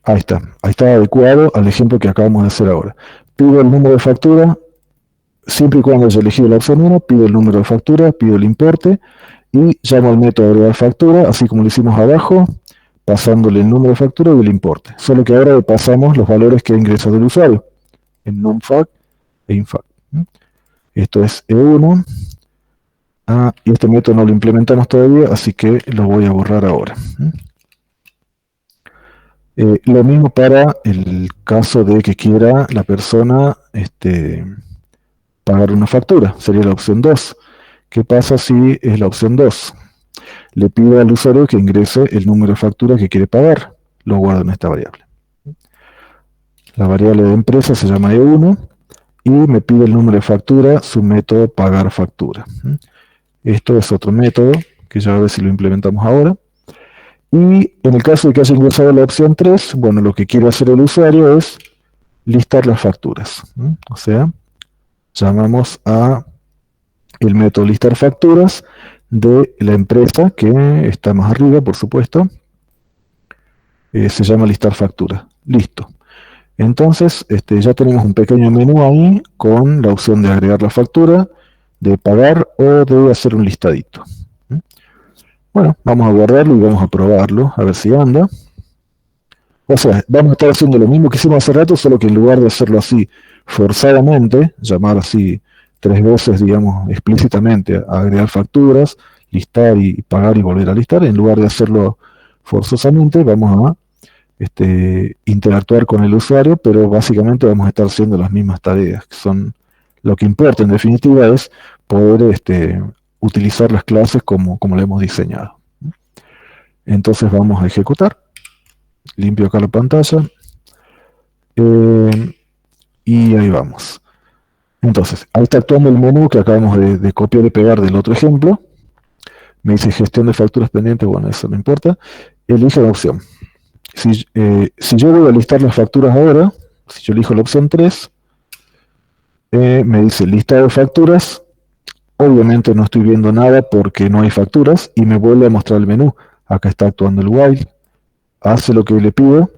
ahí está adecuado al ejemplo que acabamos de hacer ahora. Pido el número de factura, siempre y cuando haya elegido la opción 1, pido el número de factura, pido el importe y llamo al método agregar factura, así como lo hicimos abajo, pasándole el número de factura y el importe. Solo que ahora le pasamos los valores que ha ingresado el usuario en numfac e infac. Esto es E1. Y este método no lo implementamos todavía, así que lo voy a borrar ahora. Lo mismo para el caso de que quiera la persona pagar una factura, sería la opción 2. ¿Qué pasa si es la opción 2? Le pido al usuario que ingrese el número de factura que quiere pagar. Lo guardo en esta variable. La variable de empresa se llama E1 y me pide el número de factura, su método pagar factura. Esto es otro método que ya a ver si lo implementamos ahora. Y en el caso de que haya ingresado la opción 3, bueno, lo que quiere hacer el usuario es listar las facturas. O sea, llamamos a el método listar facturas de la empresa que está más arriba, por supuesto. Se llama listar facturas. Listo. Entonces, ya tenemos un pequeño menú ahí con la opción de agregar la factura, de pagar o de hacer un listadito. Bueno, vamos a guardarlo y vamos a probarlo, a ver si anda. O sea, vamos a estar haciendo lo mismo que hicimos hace rato, solo que en lugar de hacerlo así forzadamente, llamar así 3 veces, digamos, explícitamente, a agregar facturas, listar y pagar y volver a listar, en lugar de hacerlo forzosamente, vamos a interactuar con el usuario, pero básicamente vamos a estar haciendo las mismas tareas, que son lo que importa en definitiva es poder utilizar las clases como lo hemos diseñado. Entonces vamos a ejecutar, limpio acá la pantalla, y ahí vamos. Entonces, ahí está actuando el menú que acabamos de copiar y pegar del otro ejemplo. Me dice gestión de facturas pendientes, bueno, eso no importa. Elige la opción. Si yo voy a listar las facturas ahora, si yo elijo la opción 3, me dice listado de facturas. Obviamente no estoy viendo nada porque no hay facturas y me vuelve a mostrar el menú. Acá está actuando el while, hace lo que le pido,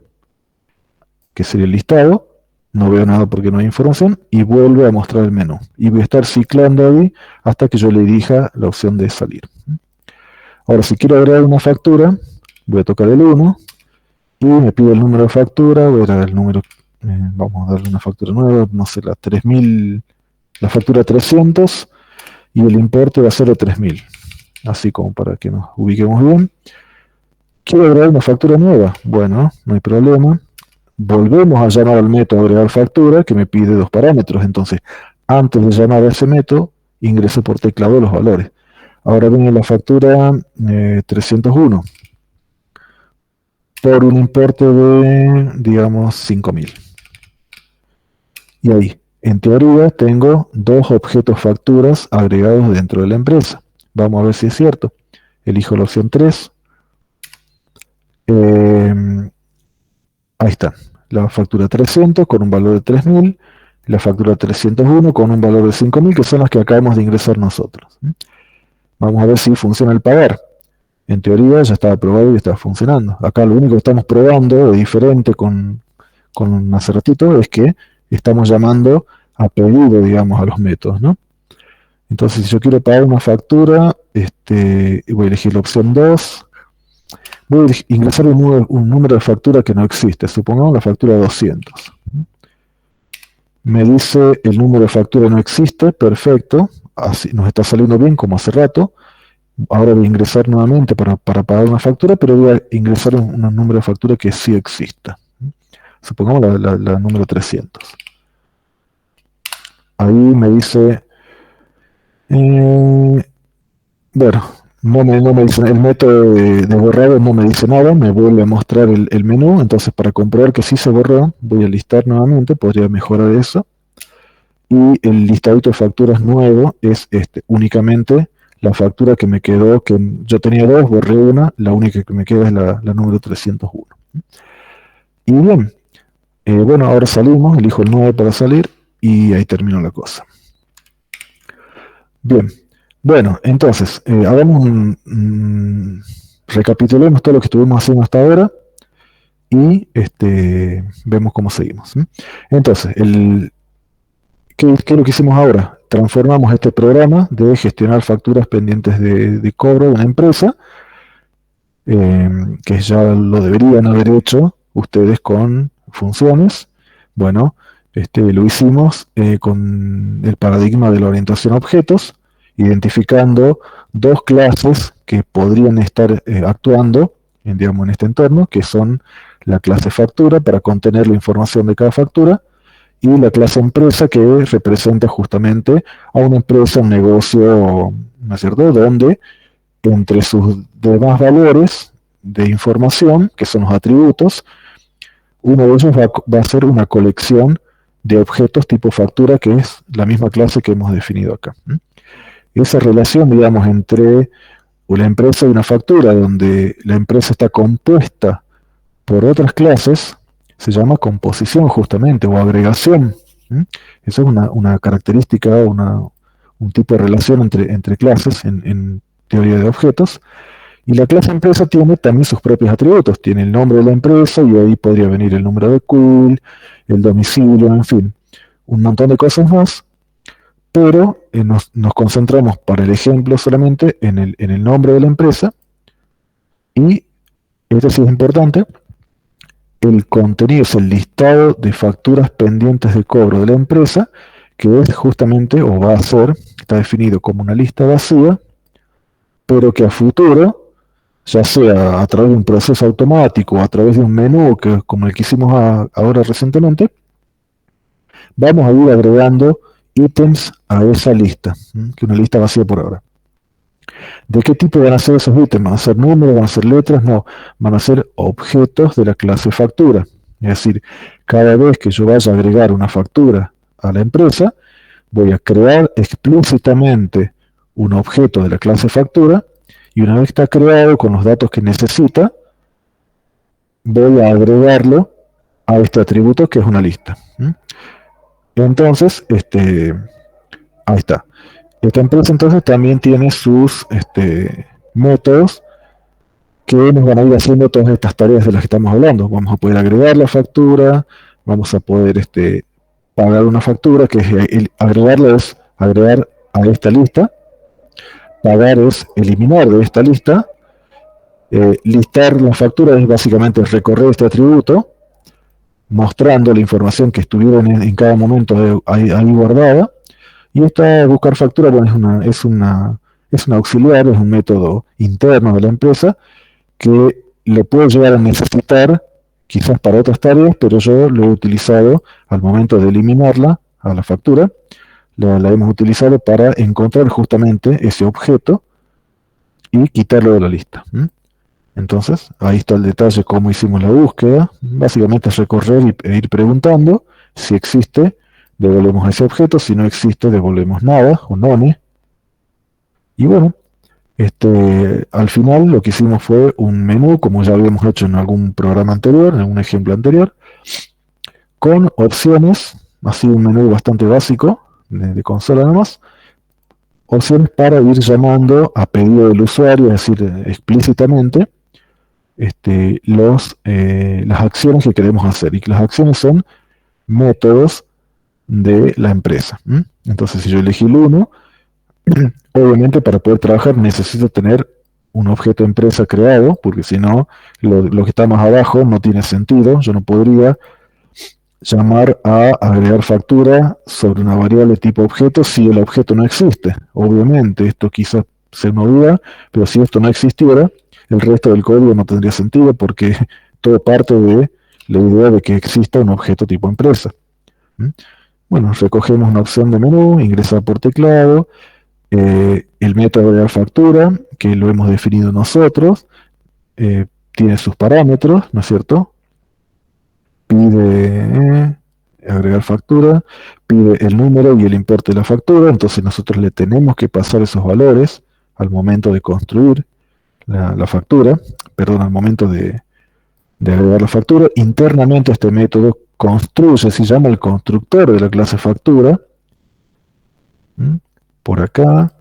que sería el listado, no veo nada porque no hay información y vuelve a mostrar el menú. Y voy a estar ciclando ahí hasta que yo le elija la opción de salir. Ahora, si quiero agregar una factura, voy a tocar el 1 y me pide el número de factura, voy a agregar el número, vamos a darle una factura nueva, no sé, la 3000, la factura 300 y el importe va a ser de 3000, así como para que nos ubiquemos bien. Quiero agregar una factura nueva. Bueno, no hay problema. Volvemos a llamar al método agregar factura, que me pide dos parámetros. Entonces, antes de llamar a ese método, ingreso por teclado los valores. Ahora viene la factura 301 por un importe de, digamos, 5.000. Y ahí, en teoría, tengo dos objetos facturas agregados dentro de la empresa. Vamos a ver si es cierto. Elijo la opción 3. Ahí está. La factura 300 con un valor de 3.000. La factura 301 con un valor de 5.000, que son las que acabamos de ingresar nosotros. Vamos a ver si funciona el pagar. En teoría ya estaba probado y estaba funcionando. Acá lo único que estamos probando, de diferente con hace ratito, es que estamos llamando a pedido, digamos, a los métodos, ¿no? Entonces, si yo quiero pagar una factura, voy a elegir la opción 2. Voy a ingresar un número de factura que no existe. Supongamos la factura 200. Me dice el número de factura no existe, perfecto. Así nos está saliendo bien como hace rato. Ahora voy a ingresar nuevamente para pagar una factura, pero voy a ingresar un número de factura que sí exista. Supongamos la número 300. Ahí me dice, bueno, no me dice, el método de borrado no me dice nada, me vuelve a mostrar el menú. Entonces, para comprobar que sí se borró, voy a listar nuevamente, podría mejorar eso. Y el listadito de facturas nuevo es únicamente la factura que me quedó, que yo tenía dos, borré una, la única que me queda es la número 301. Y bien, bueno, ahora salimos, elijo el 9 para salir, y ahí terminó la cosa. Bien, bueno, entonces, recapitulemos todo lo que estuvimos haciendo hasta ahora, y vemos cómo seguimos. Entonces, ¿qué es lo que hicimos ahora? Transformamos este programa de gestionar facturas pendientes de cobro de una empresa, que ya lo deberían haber hecho ustedes con funciones. Bueno, lo hicimos con el paradigma de la orientación a objetos, identificando dos clases que podrían estar actuando digamos, en este entorno, que son la clase factura para contener la información de cada factura, y la clase empresa, que representa justamente a una empresa, un negocio, ¿no es cierto?, donde entre sus demás valores de información, que son los atributos, uno de ellos va a ser una colección de objetos tipo factura, que es la misma clase que hemos definido acá. Esa relación, digamos, entre una empresa y una factura, donde la empresa está compuesta por otras clases, se llama composición justamente, o agregación. Eso es una característica, un tipo de relación entre clases en teoría de objetos. Y la clase empresa tiene también sus propios atributos, tiene el nombre de la empresa, y ahí podría venir el número de CUIL, el domicilio, en fin, un montón de cosas más, pero nos concentramos para el ejemplo solamente en el nombre de la empresa, y esto sí es importante. El contenido es el listado de facturas pendientes de cobro de la empresa, que es justamente, o va a ser, está definido como una lista vacía, pero que a futuro, ya sea a través de un proceso automático o a través de un menú, que como el que hicimos ahora recientemente, vamos a ir agregando ítems a esa lista, que es una lista vacía por ahora. ¿De qué tipo van a ser esos ítems? ¿Van a ser números? ¿Van a ser letras? No, van a ser objetos de la clase factura. Es decir, cada vez que yo vaya a agregar una factura a la empresa, voy a crear explícitamente un objeto de la clase factura, y una vez que está creado con los datos que necesita, voy a agregarlo a este atributo que es una lista. Entonces, ahí está. Esta empresa entonces también tiene sus métodos que nos van a ir haciendo todas estas tareas de las que estamos hablando. Vamos a poder agregar la factura, vamos a poder pagar una factura, que es agregarla es agregar a esta lista, pagar es eliminar de esta lista, listar la factura es básicamente recorrer este atributo, mostrando la información que estuvieron en cada momento ahí guardada. Y esta buscar factura, bueno, es un auxiliar, es un método interno de la empresa que lo puedo llegar a necesitar quizás para otras tareas, pero yo lo he utilizado al momento de eliminarla a la factura, la hemos utilizado para encontrar justamente ese objeto y quitarlo de la lista. Entonces, ahí está el detalle cómo hicimos la búsqueda. Básicamente es recorrer e ir preguntando. Si existe, devolvemos ese objeto. Si no existe, devolvemos nada o none. Y bueno, al final lo que hicimos fue un menú, como ya habíamos hecho en algún programa anterior, en un ejemplo anterior, con opciones, así un menú bastante básico, de consola nomás, opciones para ir llamando a pedido del usuario, es decir, explícitamente, las acciones que queremos hacer. Y que las acciones son métodos de la empresa. Entonces, si yo elegí el 1, obviamente para poder trabajar necesito tener un objeto empresa creado, porque si no, lo que está más abajo no tiene sentido. Yo no podría llamar a agregar factura sobre una variable tipo objeto si el objeto no existe. Obviamente, esto quizás se me olvida, pero si esto no existiera, el resto del código no tendría sentido porque todo parte de la idea de que exista un objeto tipo empresa. Bueno, recogemos una opción de menú, ingresar por teclado, el método de agregar factura, que lo hemos definido nosotros, tiene sus parámetros, ¿no es cierto? Pide agregar factura, pide el número y el importe de la factura, entonces nosotros le tenemos que pasar esos valores al momento de construir la factura, perdón, al momento de agregar la factura. Internamente este método construye, se llama el constructor de la clase factura, por acá,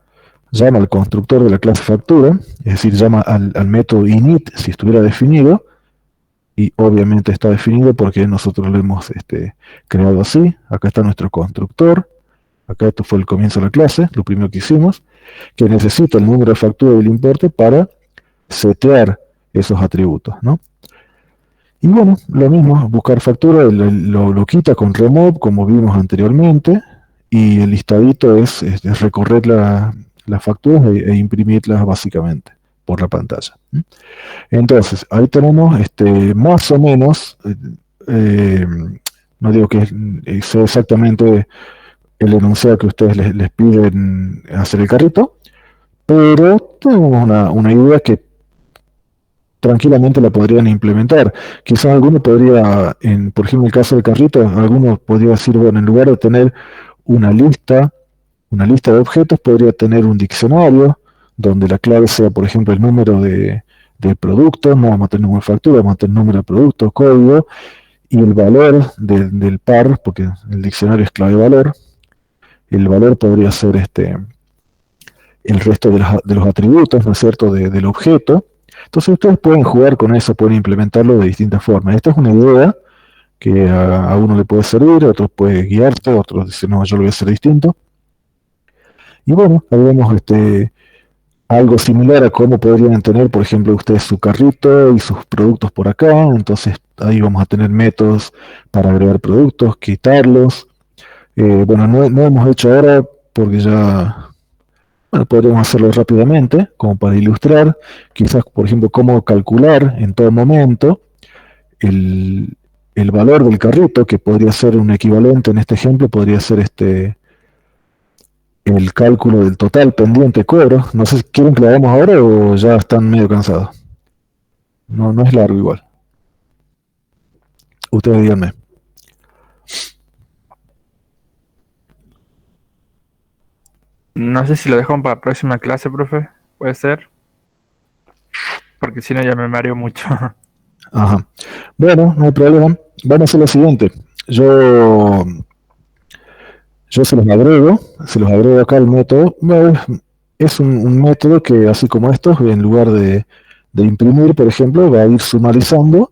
llama al constructor de la clase factura, es decir, llama al método init si estuviera definido, y obviamente está definido porque nosotros lo hemos creado así. Acá está nuestro constructor, acá esto fue el comienzo de la clase, lo primero que hicimos, que necesita el número de factura y el importe para setear esos atributos, ¿no? Y bueno, lo mismo, buscar factura, lo quita con remove, como vimos anteriormente, y el listadito es recorrer las facturas e imprimirlas básicamente por la pantalla. Entonces, ahí tenemos más o menos, no digo que sea exactamente el enunciado que ustedes les piden hacer el carrito, pero tenemos una idea que tranquilamente la podrían implementar. Quizás alguno podría, por ejemplo, en el caso del carrito, alguno podría decir, bueno, en lugar de tener una lista de objetos, podría tener un diccionario donde la clave sea, por ejemplo, el número del producto, no vamos a tener número de factura, vamos a tener número de producto, código, y el valor del par, porque el diccionario es clave-valor. El valor podría ser el resto de los atributos, ¿no es cierto?, del objeto. Entonces ustedes pueden jugar con eso, pueden implementarlo de distintas formas. Esta es una idea que a uno le puede servir, a otros puede guiarse, a otros dicen, no, yo lo voy a hacer distinto. Y bueno, ahí vemos algo similar a cómo podrían tener, por ejemplo, ustedes su carrito y sus productos por acá. Entonces ahí vamos a tener métodos para agregar productos, quitarlos. Bueno, no hemos hecho ahora porque ya... Bueno, podríamos hacerlo rápidamente, como para ilustrar, quizás, por ejemplo, cómo calcular en todo momento el valor del carrito, que podría ser un equivalente, en este ejemplo, podría ser el cálculo del total pendiente cobro. No sé si quieren que lo hagamos ahora o ya están medio cansados. No es largo igual. Ustedes díganme. No sé si lo dejamos para la próxima clase, profe. ¿Puede ser? Porque si no ya me mareo mucho. Ajá. Bueno, no hay problema. Vamos a hacer lo siguiente. Yo se los agrego acá el método. Bueno, es un método que, así como estos, en lugar de imprimir, por ejemplo, va a ir sumarizando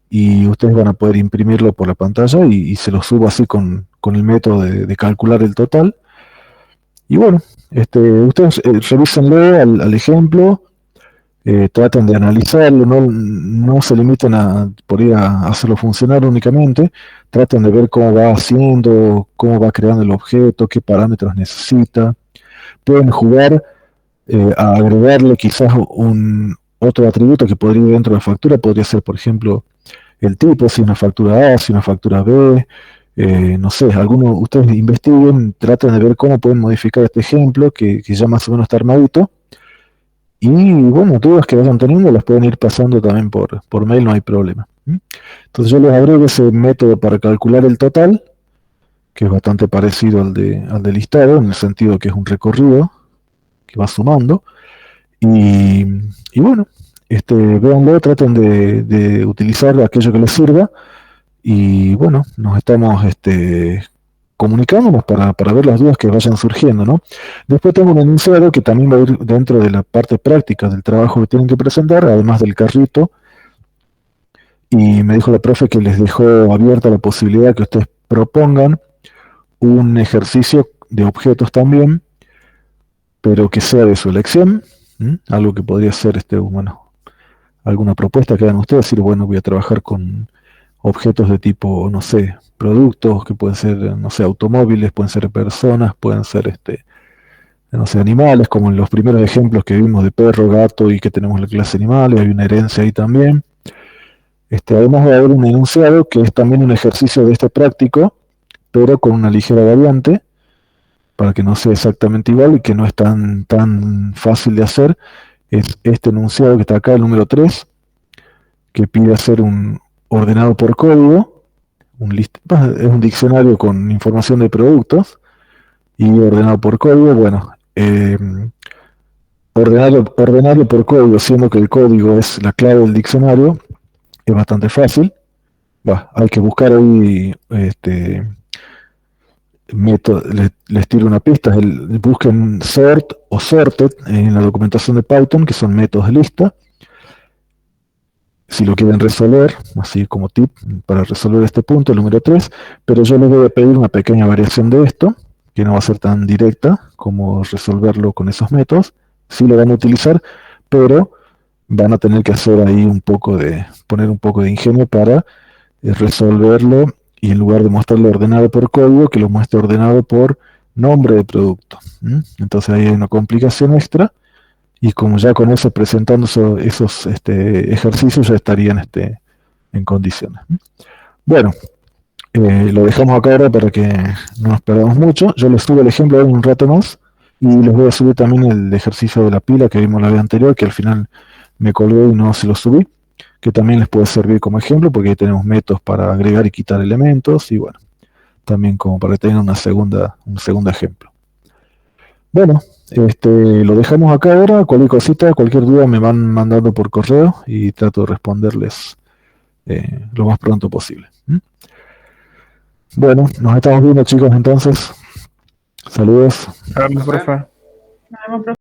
y ustedes van a poder imprimirlo por la pantalla y se lo subo así con el método de calcular el total. Y bueno, ustedes revísenlo al ejemplo, traten de analizarlo, no se limiten por ir a hacerlo funcionar únicamente, traten de ver cómo va haciendo, cómo va creando el objeto, qué parámetros necesita. Pueden jugar a agregarle quizás otro atributo que podría ir dentro de la factura podría ser, por ejemplo, el tipo, si es una factura A, si es una factura B, no sé, algunos, ustedes investiguen, traten de ver cómo pueden modificar este ejemplo, que ya más o menos está armadito, y bueno, dudas que vayan teniendo las pueden ir pasando también por mail, no hay problema. Entonces yo les agrego ese método para calcular el total, que es bastante parecido al de listado, en el sentido que es un recorrido que va sumando, y, y bueno, véanlo, traten de utilizar aquello que les sirva, y bueno, nos estamos comunicándonos para ver las dudas que vayan surgiendo, ¿no? Después tengo un enunciado que también va a ir dentro de la parte práctica del trabajo que tienen que presentar, además del carrito, y me dijo la profe que les dejó abierta la posibilidad que ustedes propongan un ejercicio de objetos también, pero que sea de su elección, algo que podría ser, bueno, alguna propuesta que hagan ustedes, decir, bueno, voy a trabajar con objetos de tipo, no sé, productos que pueden ser, no sé, automóviles, pueden ser personas, pueden ser, no sé, animales, como en los primeros ejemplos que vimos de perro, gato y que tenemos la clase animales, hay una herencia ahí también. Además va a haber un enunciado que es también un ejercicio de este práctico, pero con una ligera variante, para que no sea exactamente igual y que no es tan fácil de hacer. Es este enunciado que está acá, el número 3, que pide hacer un ordenado por código, es un diccionario con información de productos y ordenado por código. Bueno, ordenarlo por código, siendo que el código es la clave del diccionario, es bastante fácil. Hay que buscar ahí método, les tiro una pista, busquen sort o sorted en la documentación de Python, que son métodos de lista. Si lo quieren resolver, así como tip para resolver este punto, el número 3, pero yo les voy a pedir una pequeña variación de esto, que no va a ser tan directa como resolverlo con esos métodos. Sí lo van a utilizar, pero van a tener que hacer ahí poner un poco de ingenio para resolverlo, y en lugar de mostrarlo ordenado por código, que lo muestre ordenado por nombre de producto. Entonces ahí hay una complicación extra, y como ya con eso presentando esos ejercicios ya estarían en condiciones. Bueno, lo dejamos acá ahora para que no nos perdamos mucho. Yo les subo el ejemplo en un rato más, y les voy a subir también el ejercicio de la pila que vimos la vez anterior, que al final me colgué y no se lo subí, que también les puede servir como ejemplo, porque ahí tenemos métodos para agregar y quitar elementos, y bueno, también como para tener un segundo ejemplo. Bueno, lo dejamos acá ahora. Cualquier cosita, cualquier duda me van mandando por correo y trato de responderles lo más pronto posible. Bueno, nos estamos viendo, chicos, entonces. Saludos. Hablamos, profe. Nos vemos, profe.